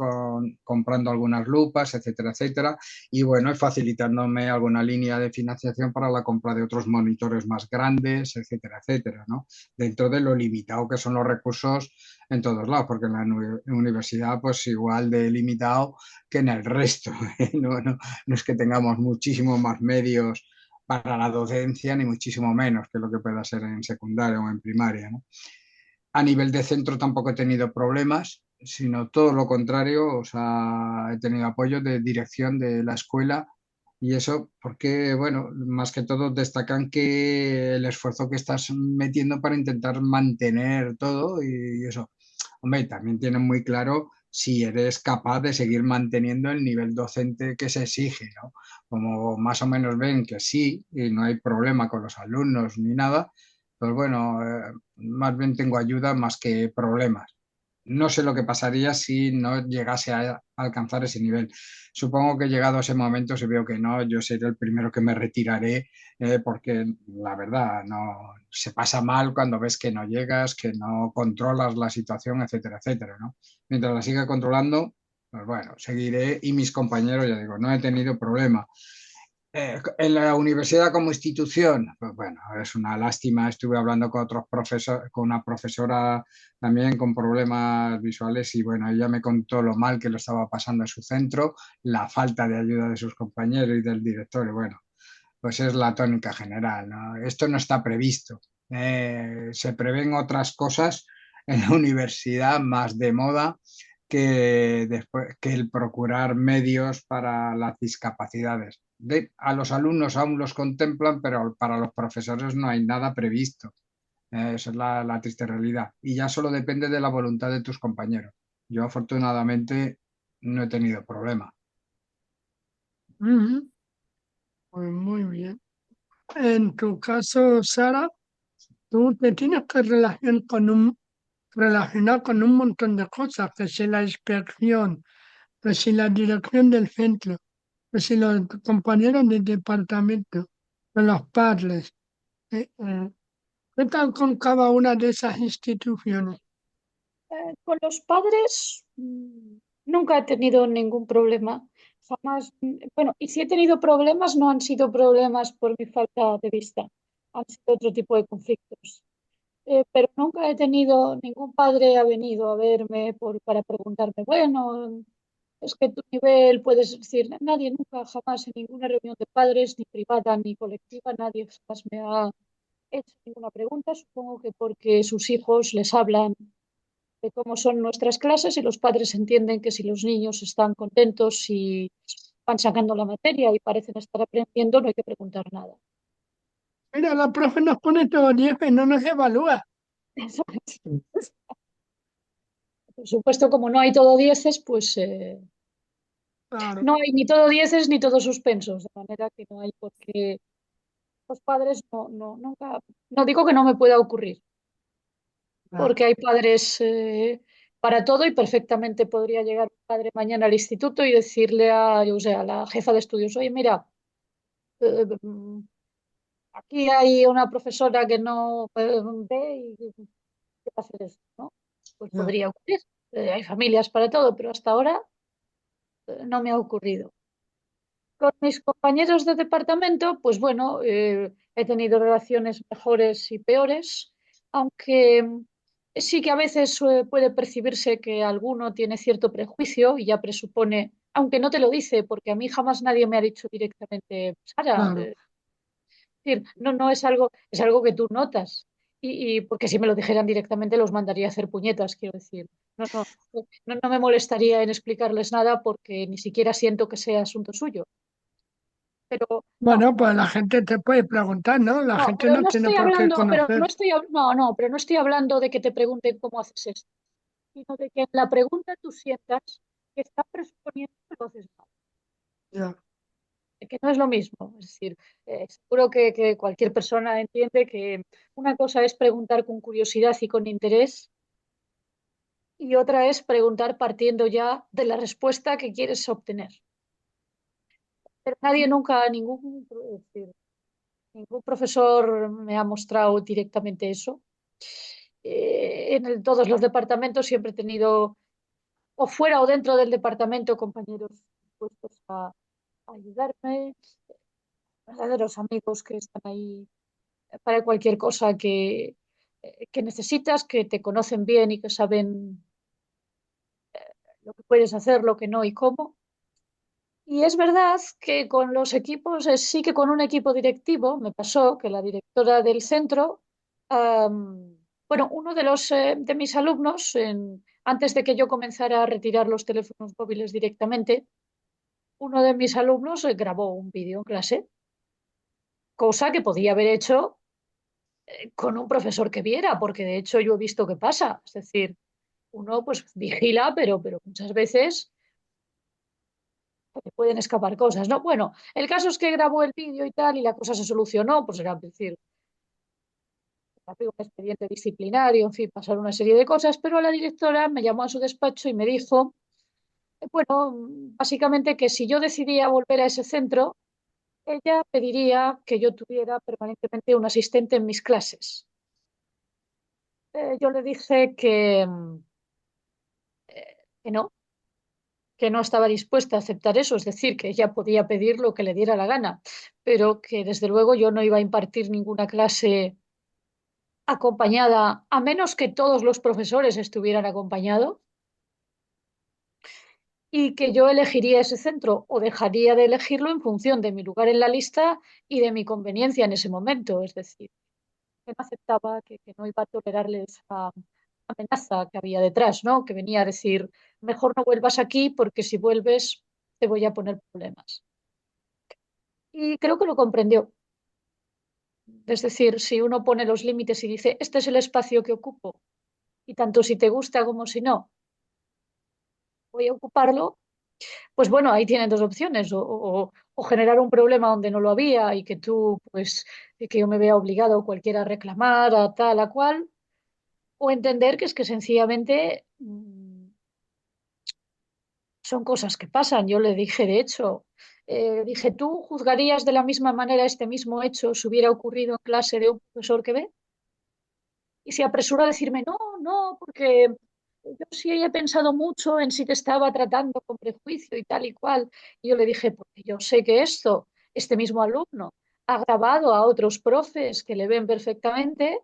comprando algunas lupas, etcétera, etcétera, y bueno, facilitándome alguna línea de financiación para la compra de otros monitores más grandes, etcétera, etcétera, ¿no? Dentro de lo limitado que son los recursos en todos lados, porque en la universidad pues igual de limitado que en el resto. No es que tengamos muchísimo más medios para la docencia, ni muchísimo menos que lo que pueda ser en secundaria o en primaria, ¿no? A nivel de centro tampoco he tenido problemas, sino todo lo contrario, o sea, he tenido apoyo de dirección de la escuela, y eso porque, bueno, más que todo destacan que el esfuerzo que estás metiendo para intentar mantener todo y eso. Hombre, también tienen muy claro si eres capaz de seguir manteniendo el nivel docente que se exige, ¿no? Como más o menos ven que sí y no hay problema con los alumnos ni nada, pues bueno, más bien tengo ayuda más que problemas. No sé lo que pasaría si no llegase a alcanzar ese nivel. Supongo que llegado a ese momento, si veo que no, yo seré el primero que me retiraré, porque la verdad no se pasa mal cuando ves que no llegas, que no controlas la situación, etcétera, etcétera, ¿no? Mientras la siga controlando, pues bueno, seguiré, y mis compañeros, ya digo, no he tenido problema. En la universidad como institución, pues bueno, es una lástima. Estuve hablando con otros profesores, con una profesora también con problemas visuales, y bueno, ella me contó lo mal que lo estaba pasando en su centro, la falta de ayuda de sus compañeros y del director, y bueno, pues es la tónica general, ¿no? Esto no está previsto. Se prevén otras cosas en la universidad más de moda que el procurar medios para las discapacidades. A los alumnos aún los contemplan, pero para los profesores no hay nada previsto. Esa es la triste realidad. Y ya solo depende de la voluntad de tus compañeros. Yo afortunadamente no he tenido problema. Ujú. Pues muy bien. En tu caso, Sara, tú te tienes que relacionar con un montón de cosas, que si la inspección, que si la dirección del centro, que si los compañeros del departamento, que los padres. eh, eh, ¿Qué tal con cada una de esas instituciones? Con los padres nunca he tenido ningún problema. Jamás, bueno, y si he tenido problemas, no han sido problemas por mi falta de vista, han sido otro tipo de conflictos. Pero nunca he tenido, ningún padre ha venido a verme para preguntarme, bueno, es que tu nivel puedes decir, nadie nunca, jamás en ninguna reunión de padres, ni privada ni colectiva, nadie jamás me ha hecho ninguna pregunta. Supongo que porque sus hijos les hablan de cómo son nuestras clases y los padres entienden que si los niños están contentos y van sacando la materia y parecen estar aprendiendo, no hay que preguntar nada. Mira, la profe nos pone todo 10 y no nos evalúa. Eso es. Por supuesto, como no hay todo dieces, pues Claro, no hay ni todo dieces ni todo suspensos, de manera que no hay por qué los padres nunca, no digo que no me pueda ocurrir, claro. porque hay padres para todo y perfectamente podría llegar un padre mañana al instituto y decirle a, yo sé, a la jefa de estudios, oye, mira, eh, mm, aquí hay una profesora que no ve y ¿qué va a hacer eso? ¿No? Pues Ya. podría ocurrir. Hay familias para todo, pero hasta ahora no me ha ocurrido. Con mis compañeros de departamento, pues bueno, he tenido relaciones mejores y peores, aunque sí que a veces puede percibirse que alguno tiene cierto prejuicio y ya presupone, aunque no te lo dice, porque a mí jamás nadie me ha dicho directamente, Sara, Claro. decir, no, no es algo que tú notas. Y porque si me lo dijeran directamente los mandaría a hacer puñetas, quiero decir. No, no, no me molestaría en explicarles nada porque ni siquiera siento que sea asunto suyo. Pero no, Bueno, pues la gente te puede preguntar, ¿no? La no, gente pero no no tiene estoy por qué hablando, pero no conocer. estoy, no, no, pero no estoy hablando de que te pregunten cómo haces esto, sino de que en la pregunta tú sientas que está presuponiendo que lo haces mal, Ya. que no es lo mismo. Es decir, seguro que cualquier persona entiende que una cosa es preguntar con curiosidad y con interés y otra es preguntar partiendo ya de la respuesta que quieres obtener. Pero nadie nunca, es decir, ningún profesor me ha mostrado directamente eso. Todos los departamentos siempre he tenido, o fuera o dentro del departamento, compañeros dispuestos a ayudarme, verdaderos amigos que están ahí para cualquier cosa que necesitas, que te conocen bien y que saben lo que puedes hacer, lo que no y cómo. Y es verdad que con los equipos, sí que con un equipo directivo, me pasó que la directora del centro, bueno, uno de mis alumnos, antes de que yo comenzara a retirar los teléfonos móviles directamente, uno de mis alumnos grabó un vídeo en clase, cosa que podía haber hecho con un profesor que viera, porque de hecho yo he visto que pasa. Es decir, uno pues vigila, pero muchas veces te pueden escapar cosas, ¿no? Bueno, el caso es que grabó el vídeo y tal, y la cosa se solucionó, pues era decir, un expediente disciplinario, en fin, pasaron una serie de cosas, pero la directora me llamó a su despacho y me dijo, bueno, básicamente que si yo decidía volver a ese centro, ella pediría que yo tuviera permanentemente un asistente en mis clases. Yo le dije que no, que no estaba dispuesta a aceptar eso, es decir, que ella podía pedir lo que le diera la gana, pero que desde luego yo no iba a impartir ninguna clase acompañada, a menos que todos los profesores estuvieran acompañados, y que yo elegiría ese centro o dejaría de elegirlo en función de mi lugar en la lista y de mi conveniencia en ese momento. Es decir, que no aceptaba, que no iba a tolerarle esa amenaza que había detrás, ¿no? Que venía a decir, mejor no vuelvas aquí porque si vuelves te voy a poner problemas. Y creo que lo comprendió. Es decir, si uno pone los límites y dice, este es el espacio que ocupo, y tanto si te gusta como si no, voy a ocuparlo, pues bueno, ahí tienen dos opciones, o generar un problema donde no lo había y que tú, pues, que yo me vea obligado cualquiera a reclamar, a tal, a cual, o entender que es que sencillamente son cosas que pasan. Yo le dije, de hecho, dije, ¿tú juzgarías de la misma manera este mismo hecho si hubiera ocurrido en clase de un profesor que ve? Y se apresuró a decirme, no, no, porque yo sí he pensado mucho en si te estaba tratando con prejuicio y tal y cual. Y yo le dije, porque yo sé que este mismo alumno, ha grabado a otros profes que le ven perfectamente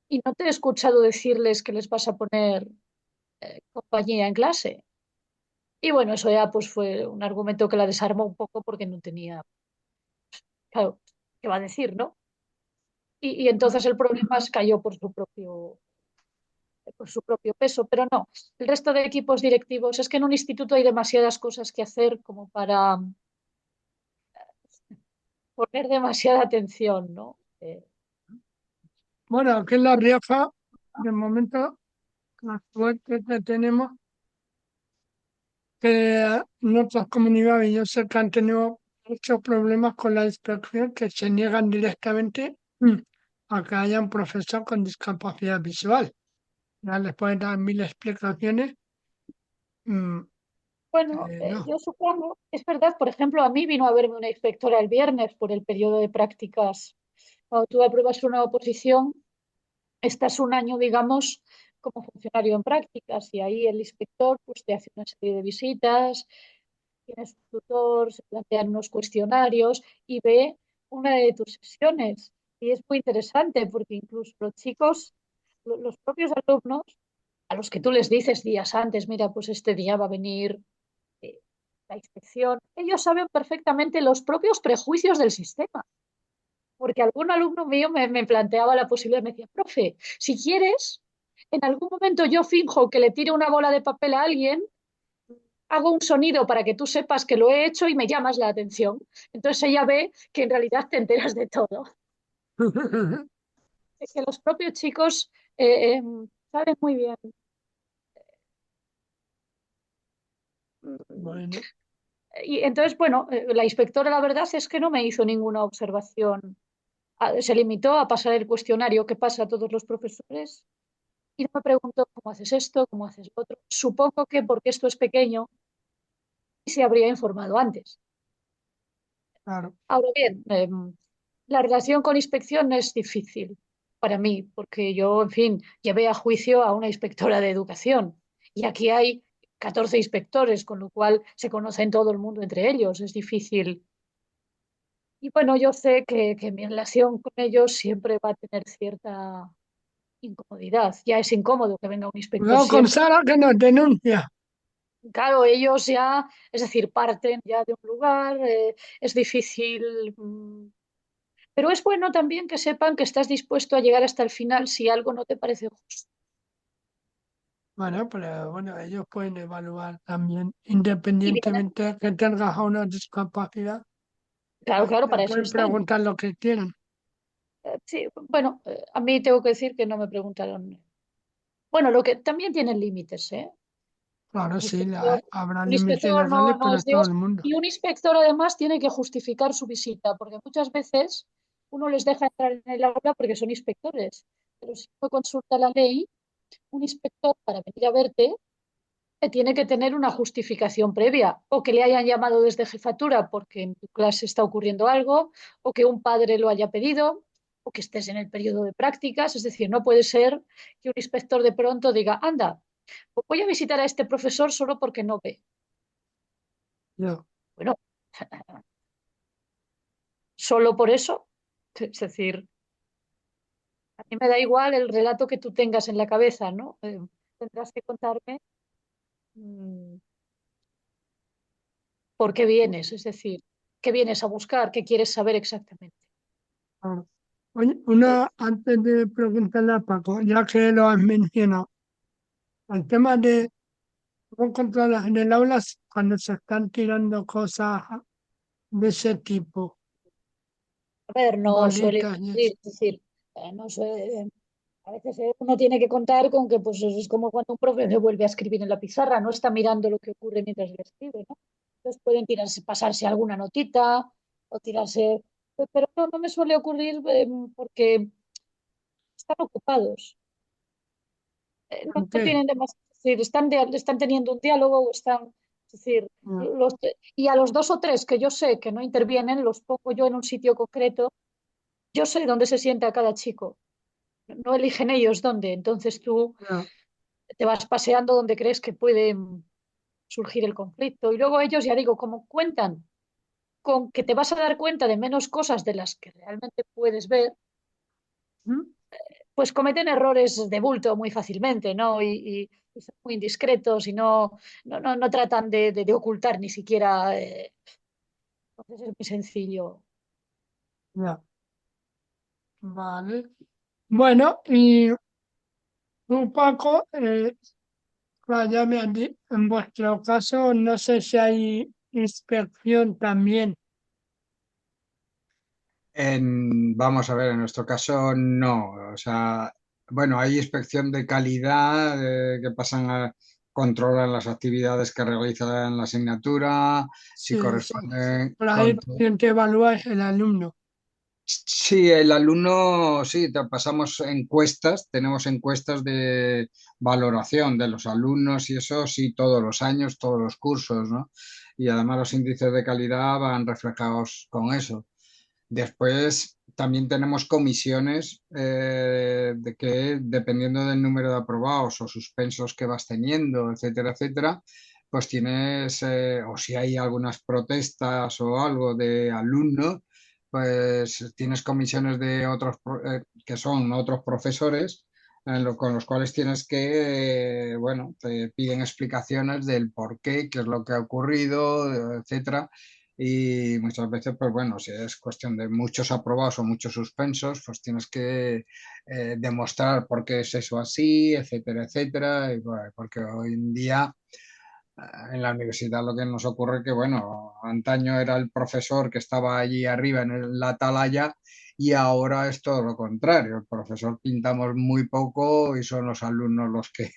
y no te he escuchado decirles que les vas a poner compañía en clase. Y bueno, eso ya pues fue un argumento que la desarmó un poco porque no tenía, claro, qué va a decir, ¿no? Y entonces el problema cayó por su propio peso, pero no. El resto de equipos directivos, es que en un instituto hay demasiadas cosas que hacer como para poner demasiada atención, ¿no? Bueno, aquí en La Rioja, de momento, la suerte que tenemos que en otras comunidades yo sé que han tenido muchos problemas con la inspección que se niegan directamente a que haya un profesor con discapacidad visual. Ya les pueden dar mil explicaciones. mm, Bueno, no, yo supongo, es verdad, por ejemplo, a mí vino a verme una inspectora el viernes por el periodo de prácticas. Cuando tú apruebas una oposición, estás un año, digamos, como funcionario en prácticas y ahí el inspector pues, te hace una serie de visitas, tienes un tutor, se plantean unos cuestionarios y ve una de tus sesiones. Y es muy interesante porque incluso los chicos, los propios alumnos, a los que tú les dices días antes, mira, pues este día va a venir eh, la inspección, ellos saben perfectamente los propios prejuicios del sistema. Porque algún alumno mío me planteaba la posibilidad, me decía, profe, si quieres, en algún momento yo finjo que le tiro una bola de papel a alguien, hago un sonido para que tú sepas que lo he hecho y me llamas la atención. Entonces ella ve que en realidad te enteras de todo. Es que los propios chicos saben muy bien. bueno, Y entonces, bueno, la inspectora la verdad es que no me hizo ninguna observación. Se limitó a pasar el cuestionario que pasa a todos los profesores y no me preguntó cómo haces esto, cómo haces lo otro. Supongo que porque esto es pequeño y se habría informado antes. claro. Ahora bien, la relación con inspección es difícil para mí, porque yo, en fin, llevé a juicio a una inspectora de educación y aquí hay 14 inspectores, con lo cual se conocen todo el mundo entre ellos. Es difícil. Y bueno, yo sé que mi relación con ellos siempre va a tener cierta incomodidad. Ya es incómodo que venga un inspector Cuidado con siempre. Sara que nos denuncia. Claro, ellos ya, es decir, parten ya de un lugar, es difícil, pero es bueno también que sepan que estás dispuesto a llegar hasta el final si algo no te parece justo. Bueno, pero bueno, ellos pueden evaluar también, Y vienen, independientemente de que tengas una discapacidad, claro, claro, te para eso pueden están. preguntar lo que quieran. Sí, bueno, a mí tengo que decir que no me preguntaron. Bueno, lo que también tienen límites, ¿eh? Claro, Un sí, inspector, habrá un límites inspector legales, no pero es todo Dios el mundo. y un inspector además tiene que justificar su visita, porque muchas veces uno les deja entrar en el aula porque son inspectores, pero si uno consulta la ley, un inspector para venir a verte tiene que tener una justificación previa, o que le hayan llamado desde jefatura porque en tu clase está ocurriendo algo, o que un padre lo haya pedido, o que estés en el periodo de prácticas. Es decir, no puede ser que un inspector de pronto diga, anda, pues voy a visitar a este profesor solo porque no ve. Yo, Bueno, solo por eso. Es decir, a mí me da igual el relato que tú tengas en la cabeza, ¿no? Tendrás que contarme mm, por qué vienes, es decir, qué vienes a buscar, qué quieres saber exactamente. claro. Oye, Eh, antes de preguntarle a Paco, ya que lo has mencionado, el tema de cómo controlas en el aula cuando se están tirando cosas de ese tipo, A ver, no suele bolitas y eso. ocurrir, es decir, no suele, a veces uno tiene que contar con que pues es como cuando un profe le vuelve a escribir en la pizarra, no está mirando lo que ocurre mientras le escribe, ¿no? Entonces pueden tirarse, pasarse alguna notita o tirarse, pero no, no me suele ocurrir porque están ocupados. No, ¿Por no qué? tienen demasiado, es decir, están teniendo un diálogo o están, es decir, No, los, y a los dos o tres que yo sé que no intervienen, los pongo yo en un sitio concreto. Yo sé dónde se sienta cada chico, no eligen ellos dónde. Entonces tú no, te vas paseando donde crees que puede surgir el conflicto. Y luego ellos, ya digo, como cuentan con que te vas a dar cuenta de menos cosas de las que realmente puedes ver, ¿Mm? pues cometen errores de bulto muy fácilmente, ¿no? Y son muy indiscretos y no tratan de ocultar ni siquiera. Entonces es muy sencillo. Ya, vale. Bueno, y tú, Paco, claro, ya me han en vuestro caso, no sé si hay inspección también. Vamos a ver, en nuestro caso no. O sea, bueno, hay inspección de calidad que pasan a controlar las actividades que realiza en la asignatura, si Sí, sí. corresponden Pero ahí con... quien te evalúa es el alumno. Sí, el alumno, sí, te pasamos encuestas, tenemos encuestas de valoración de los alumnos y eso sí, todos los años, todos los cursos, ¿no? Y además los índices de calidad van reflejados con eso. Después también tenemos comisiones de que dependiendo del número de aprobados o suspensos que vas teniendo, etcétera, etcétera, pues tienes, o si hay algunas protestas o algo de alumnos, pues tienes comisiones de otros que son otros profesores con los cuales tienes que, bueno, te piden explicaciones del por qué, qué es lo que ha ocurrido, etcétera. Y muchas veces, pues bueno, si es cuestión de muchos aprobados o muchos suspensos, pues tienes que demostrar por qué es eso así, etcétera, etcétera. Y, bueno, porque hoy en día en la universidad lo que nos ocurre es que, bueno, antaño era el profesor que estaba allí arriba en la atalaya y ahora es todo lo contrario. El profesor pintamos muy poco y son los alumnos los que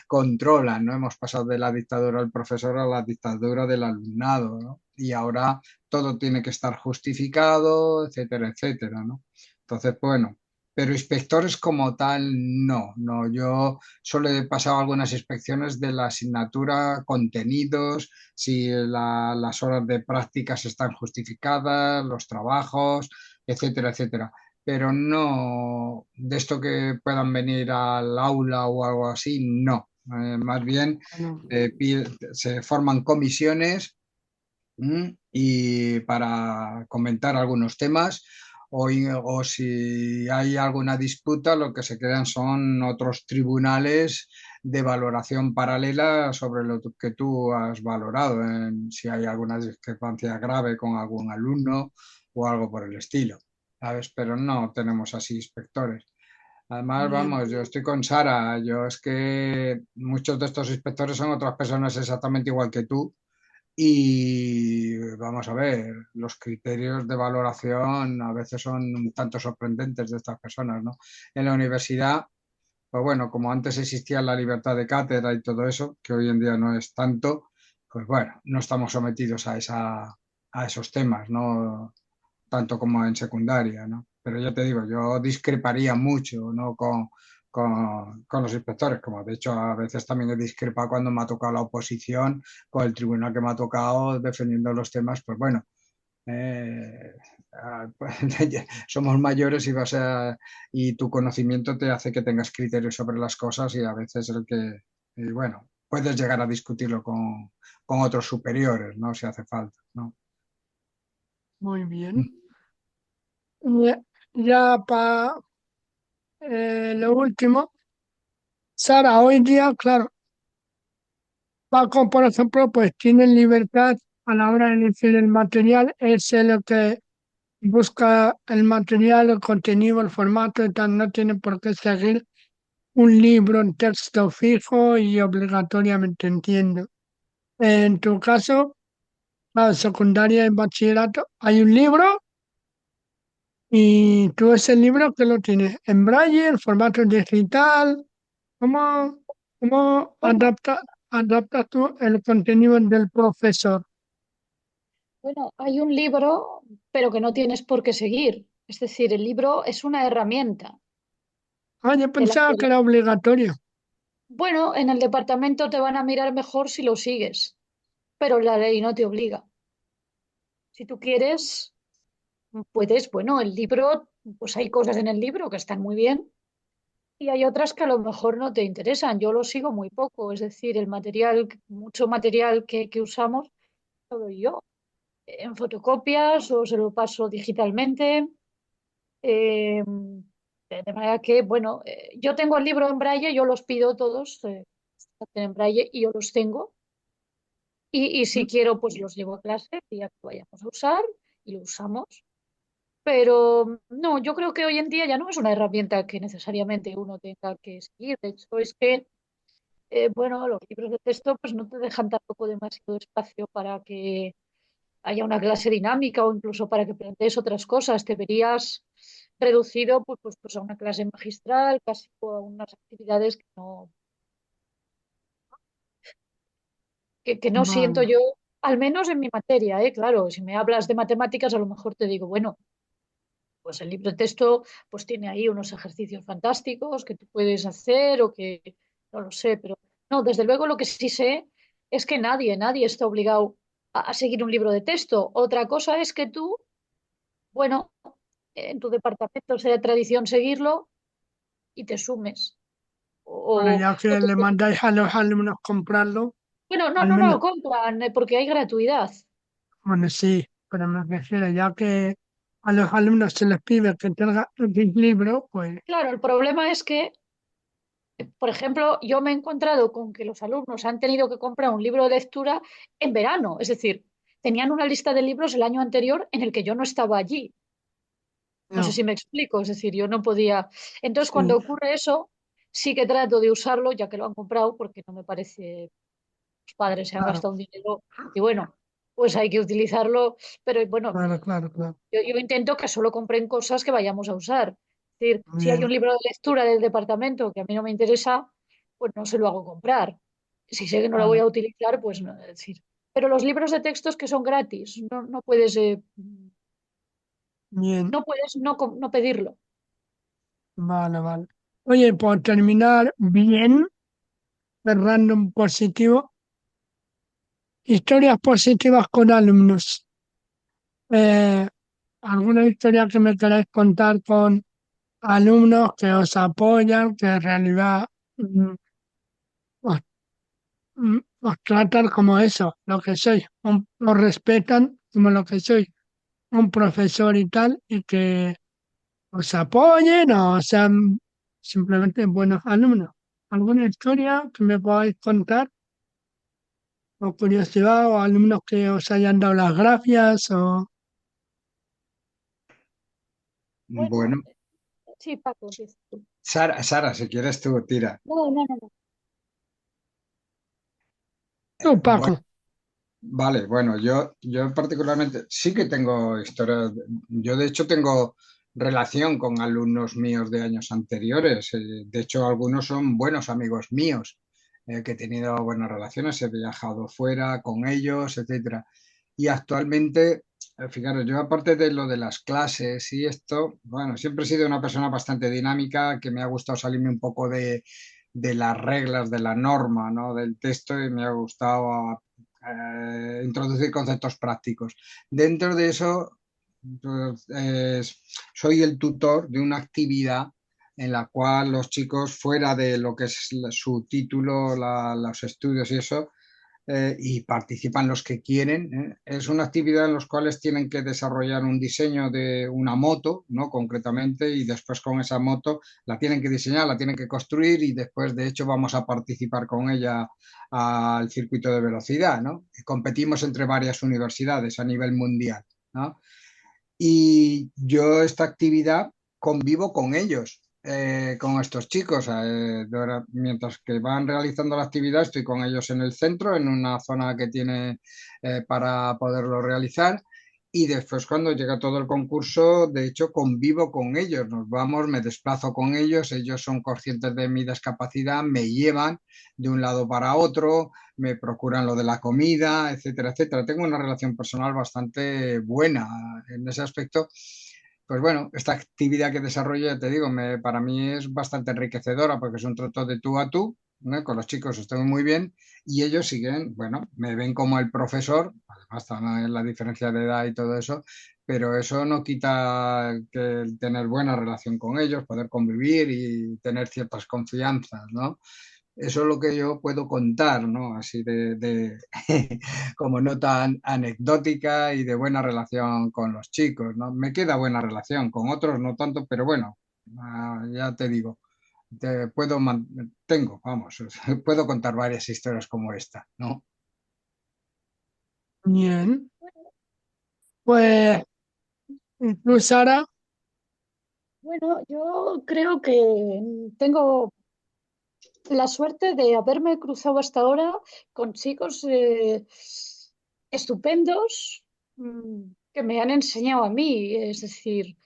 controlan, ¿no? Hemos pasado de la dictadura del profesor a la dictadura del alumnado, ¿no? Y ahora todo tiene que estar justificado, etcétera, etcétera, ¿no? Entonces, bueno, pero inspectores como tal, no, no. Yo solo he pasado algunas inspecciones de la asignatura, contenidos, si las horas de prácticas están justificadas, los trabajos, etcétera, etcétera, pero no de esto que puedan venir al aula o algo así, no. Más bien Bueno, se forman comisiones y para comentar algunos temas o si hay alguna disputa, lo que se crean son otros tribunales de valoración paralela sobre lo que tú has valorado, si hay alguna discrepancia grave con algún alumno o algo por el estilo, ¿sabes? Pero no tenemos así inspectores. Además, bien. vamos, yo estoy con Sara, yo es que muchos de estos inspectores son otras personas exactamente igual que tú y vamos a ver, los criterios de valoración a veces son un tanto sorprendentes de estas personas, ¿no? En la universidad, pues bueno, como antes existía la libertad de cátedra y todo eso, que hoy en día no es tanto, pues bueno, no estamos sometidos a esos temas, ¿no? Tanto como en secundaria, ¿no? Pero ya te digo, yo discreparía mucho, ¿no? Con los inspectores, como de hecho a veces también he discrepado cuando me ha tocado la oposición con el tribunal que me ha tocado defendiendo los temas, pues bueno, eh, pues, somos mayores y tu conocimiento te hace que tengas criterios sobre las cosas y a veces y bueno, puedes llegar a discutirlo con otros superiores, ¿no? Si hace falta, ¿no? Muy bien. Ya, ya para lo último, Sara, hoy día, claro, Paco, por ejemplo, pues tiene libertad a la hora de elegir el material, es el que busca el material, el contenido, el formato y tal, no tiene por qué seguir un libro en texto fijo y obligatoriamente entiendo. En tu caso, la secundaria y bachillerato, hay un libro y tú ese libro que lo tienes en braille, en formato digital. ¿Cómo, cómo Bueno, adaptas tú el contenido del profesor? bueno, hay un libro, pero que no tienes por qué seguir. Es decir, el libro es una herramienta Ah, yo de la pensaba que, que era obligatorio. bueno, en el departamento te van a mirar mejor si lo sigues, pero la ley no te obliga. Si tú quieres, puedes, bueno, el libro, pues hay cosas en el libro que están muy bien y hay otras que a lo mejor no te interesan. Yo lo sigo muy poco, es decir, el material, mucho material que usamos, lo doy yo en fotocopias o se lo paso digitalmente. eh, de manera que, bueno, yo tengo el libro en braille, yo los pido todos en braille y yo los tengo. Y si quiero, pues los llevo a clase el día que vayamos a usar y lo usamos. Pero no, yo creo que hoy en día ya no es una herramienta que necesariamente uno tenga que seguir. De hecho, es que, bueno, los libros de texto pues no te dejan tampoco demasiado espacio para que haya una clase dinámica o incluso para que plantees otras cosas. Te verías, reducido pues a una clase magistral, casi o a unas actividades que no siento Vale, yo, al menos en mi materia, ¿eh? Claro, si me hablas de matemáticas, a lo mejor te digo, bueno, pues el libro de texto pues tiene ahí unos ejercicios fantásticos que tú puedes hacer o que no lo sé, pero no, desde luego lo que sí sé es que nadie está obligado a seguir un libro de texto. Otra cosa es que tú, bueno, en tu departamento sea tradición seguirlo y te sumes. bueno, O, ya o que le mandáis a los alumnos comprarlo, bueno, no, al no, no, menos, compran, porque hay gratuidad. bueno, sí, pero me refiero, ya que a los alumnos se les pide que tengan el libro, pues Claro, el problema es que, por ejemplo, yo me he encontrado con que los alumnos han tenido que comprar un libro de lectura en verano, es decir, tenían una lista de libros el año anterior en el que yo no estaba allí. No sé no, si me explico, es decir, yo no podía. Entonces, cuando sí, ocurre eso, sí que trato de usarlo, ya que lo han comprado, porque no me parece, los padres se han claro, gastado un dinero y bueno, pues hay que utilizarlo, pero bueno, claro, claro, claro. yo intento que solo compren cosas que vayamos a usar. Es decir, si hay un Bien, libro de lectura del departamento que a mí no me interesa, pues no se lo hago comprar. Si sé que no lo voy claro, a utilizar, pues no, es decir. Pero los libros de textos que son gratis, no puedes, bien, no pedirlo. vale, vale. Oye, por terminar bien, cerrando en positivo, historias positivas con alumnos. Eh, ¿Alguna historia que me queráis contar con alumnos que os apoyan, que en realidad mm, os, os tratan como eso, lo que sois, os respetan como lo que sois, un profesor y tal, y que os apoyen o sean simplemente buenos alumnos? ¿Alguna historia que me podáis contar? ¿O curiosidad o alumnos que os hayan dado las gracias? O Bueno, Bueno, sí, Paco, empieza tú. Sara, si quieres tú, tira. No, no, no, no. tú, Bueno, Paco. vale, bueno, yo particularmente sí que tengo historias. Yo de hecho tengo relación con alumnos míos de años anteriores. De hecho, algunos son buenos amigos míos, que he tenido buenas relaciones, he viajado fuera con ellos, etcétera. Y actualmente, fijaros, yo aparte de lo de las clases y esto, bueno, siempre he sido una persona bastante dinámica, que me ha gustado salirme un poco de las reglas, de la norma, ¿no? Del texto y me ha gustado introducir conceptos prácticos. Dentro de eso, pues, soy el tutor de una actividad en la cual los chicos, fuera de lo que es su título, los estudios y eso, y participan los que quieren. Es una actividad en la cual tienen que desarrollar un diseño de una moto, ¿no? Concretamente, y después con esa moto la tienen que diseñar, la tienen que construir y después, de hecho, vamos a participar con ella al circuito de velocidad, ¿no? Y competimos entre varias universidades a nivel mundial, ¿no? Y yo esta actividad convivo con ellos, con estos chicos. Mientras que van realizando la actividad, estoy con ellos en el centro, en una zona que tiene para poderlo realizar. Y después cuando llega todo el concurso, de hecho, convivo con ellos. Nos vamos, me desplazo con ellos, ellos son conscientes de mi discapacidad, me llevan de un lado para otro, me procuran lo de la comida, etcétera, etcétera. Tengo una relación personal bastante buena en ese aspecto. Pues bueno, esta actividad que desarrollo, ya te digo, para mí es bastante enriquecedora porque es un trato de tú a tú, ¿no? Con los chicos estoy muy bien y ellos siguen, bueno, me ven como el profesor, además también la diferencia de edad y todo eso, pero eso no quita que el tener buena relación con ellos, poder convivir y tener ciertas confianzas, ¿no? Eso es lo que yo puedo contar, ¿no? Así como nota anecdótica y de buena relación con los chicos, ¿no? Me queda buena relación, con otros no tanto, pero bueno, ya te digo, tengo, vamos, puedo contar varias historias como esta, ¿no? Bien, pues, ¿y tú, Sara? Bueno, yo creo que tengo la suerte de haberme cruzado hasta ahora con chicos estupendos que me han enseñado a mí. Es decir,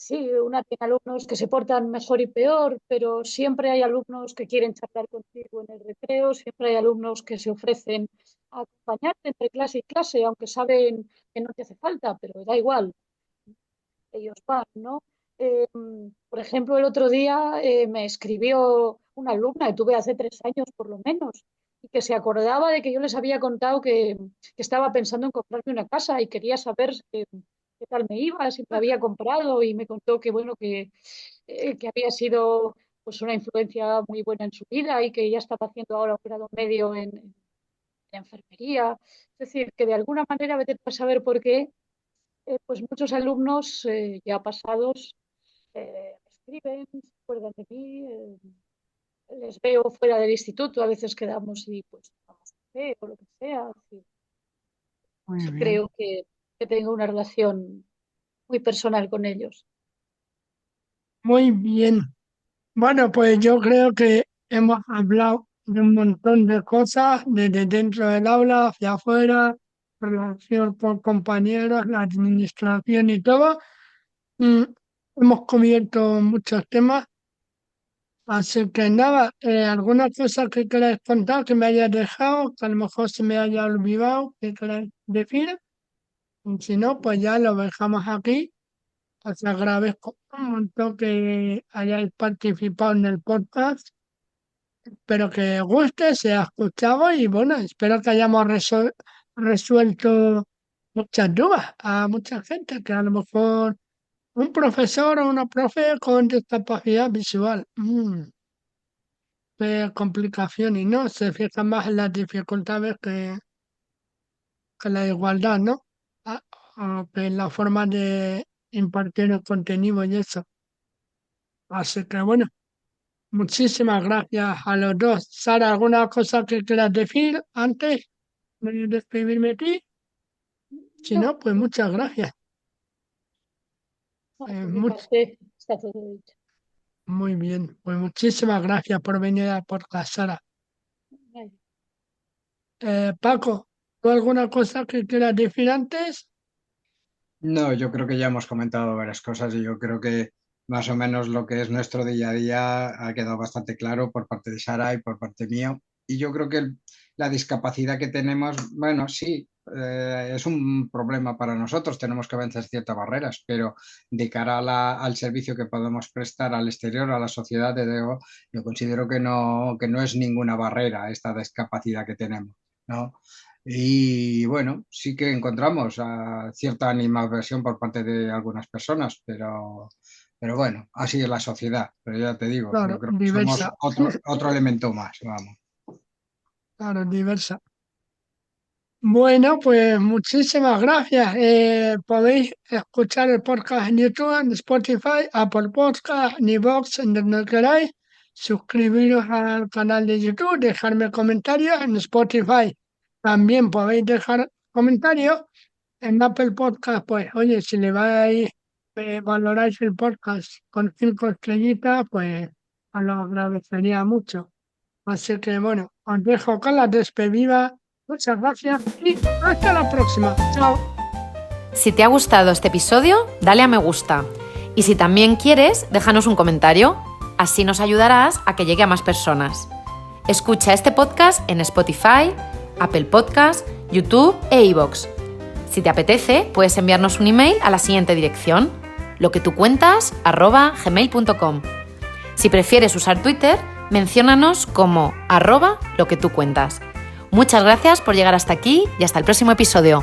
sí, una tiene alumnos que se portan mejor y peor, pero siempre hay alumnos que quieren charlar contigo en el recreo, siempre hay alumnos que se ofrecen a acompañarte entre clase y clase, aunque saben que no te hace falta, pero da igual, ellos van, ¿no? Por ejemplo, el otro día me escribió una alumna que tuve hace 3 años por lo menos, y que se acordaba de que yo les había contado que estaba pensando en comprarme una casa y quería saber qué tal me iba, si me la había comprado, y me contó que bueno, que había sido pues una influencia muy buena en su vida y que ya estaba haciendo ahora un grado medio en enfermería. Es decir, que de alguna manera, vete tú a saber por qué, pues muchos alumnos ya pasados me escriben, se acuerdan de mí, les veo fuera del instituto, a veces quedamos y pues vamos a café o lo que sea. Así, Muy sí bien. creo que tengo una relación muy personal con ellos. Muy bien. Bueno, pues yo creo que hemos hablado de un montón de cosas, desde dentro del aula hacia afuera, relación con compañeros, la administración y todo. Mm, Hemos cubierto muchos temas, así que nada, alguna cosa que queráis contar que me haya dejado, que a lo mejor se me haya olvidado, que queráis decir. Y si no, pues ya lo dejamos aquí. Os agradezco un montón que hayáis participado en el podcast. Espero que os guste, sea escuchado y bueno, espero que hayamos resuelto muchas dudas a mucha gente, que a lo mejor un profesor o una profe con discapacidad visual, qué complicación y no, se fija más en las dificultades que la igualdad, ¿no? Ah, o que en la forma de impartir el contenido y eso. Así que bueno. Muchísimas gracias a los dos. Sara, ¿alguna cosa que quieras decir antes de despedirme de ti? Si No, no, pues muchas gracias. no, Eh, por mi much- parte está todo dicho. Muy bien, pues muchísimas gracias por venir a podcast, Sara. Ay, Paco, ¿tú alguna cosa que quieras decir antes? No, yo creo que ya hemos comentado varias cosas y yo creo que más o menos lo que es nuestro día a día ha quedado bastante claro por parte de Sara y por parte mío. Y yo creo que la discapacidad que tenemos, bueno, sí, es un problema para nosotros, tenemos que vencer ciertas barreras, pero de cara a al servicio que podemos prestar al exterior, a la sociedad, yo considero que no es ninguna barrera esta discapacidad que tenemos, ¿no? Y bueno, sí que encontramos cierta animadversión por parte de algunas personas, pero bueno, así es la sociedad. Pero ya te digo, yo Claro, creo que somos diversa, otro elemento más, vamos. claro, diversa. Bueno, pues muchísimas gracias. Podéis escuchar el podcast en YouTube, en Spotify, Apple Podcast, en iVoox, en donde queráis. Suscribiros al canal de YouTube, dejarme comentarios en Spotify. También podéis dejar comentarios en Apple Podcast. Pues oye, si le vais, valoráis el podcast con 5 estrellitas, pues os lo agradecería mucho. Así que bueno, os dejo con la despedida. Muchas gracias y hasta la próxima. Chao. Si te ha gustado este episodio, dale a me gusta. Y si también quieres, déjanos un comentario. Así nos ayudarás a que llegue a más personas. Escucha este podcast en Spotify, Apple Podcast, YouTube e iVoox. Si te apetece, puedes enviarnos un email a la siguiente dirección: loquetucuentas@gmail.com. Si prefieres usar Twitter, menciónanos como @loquetucuentas. Muchas gracias por llegar hasta aquí y hasta el próximo episodio.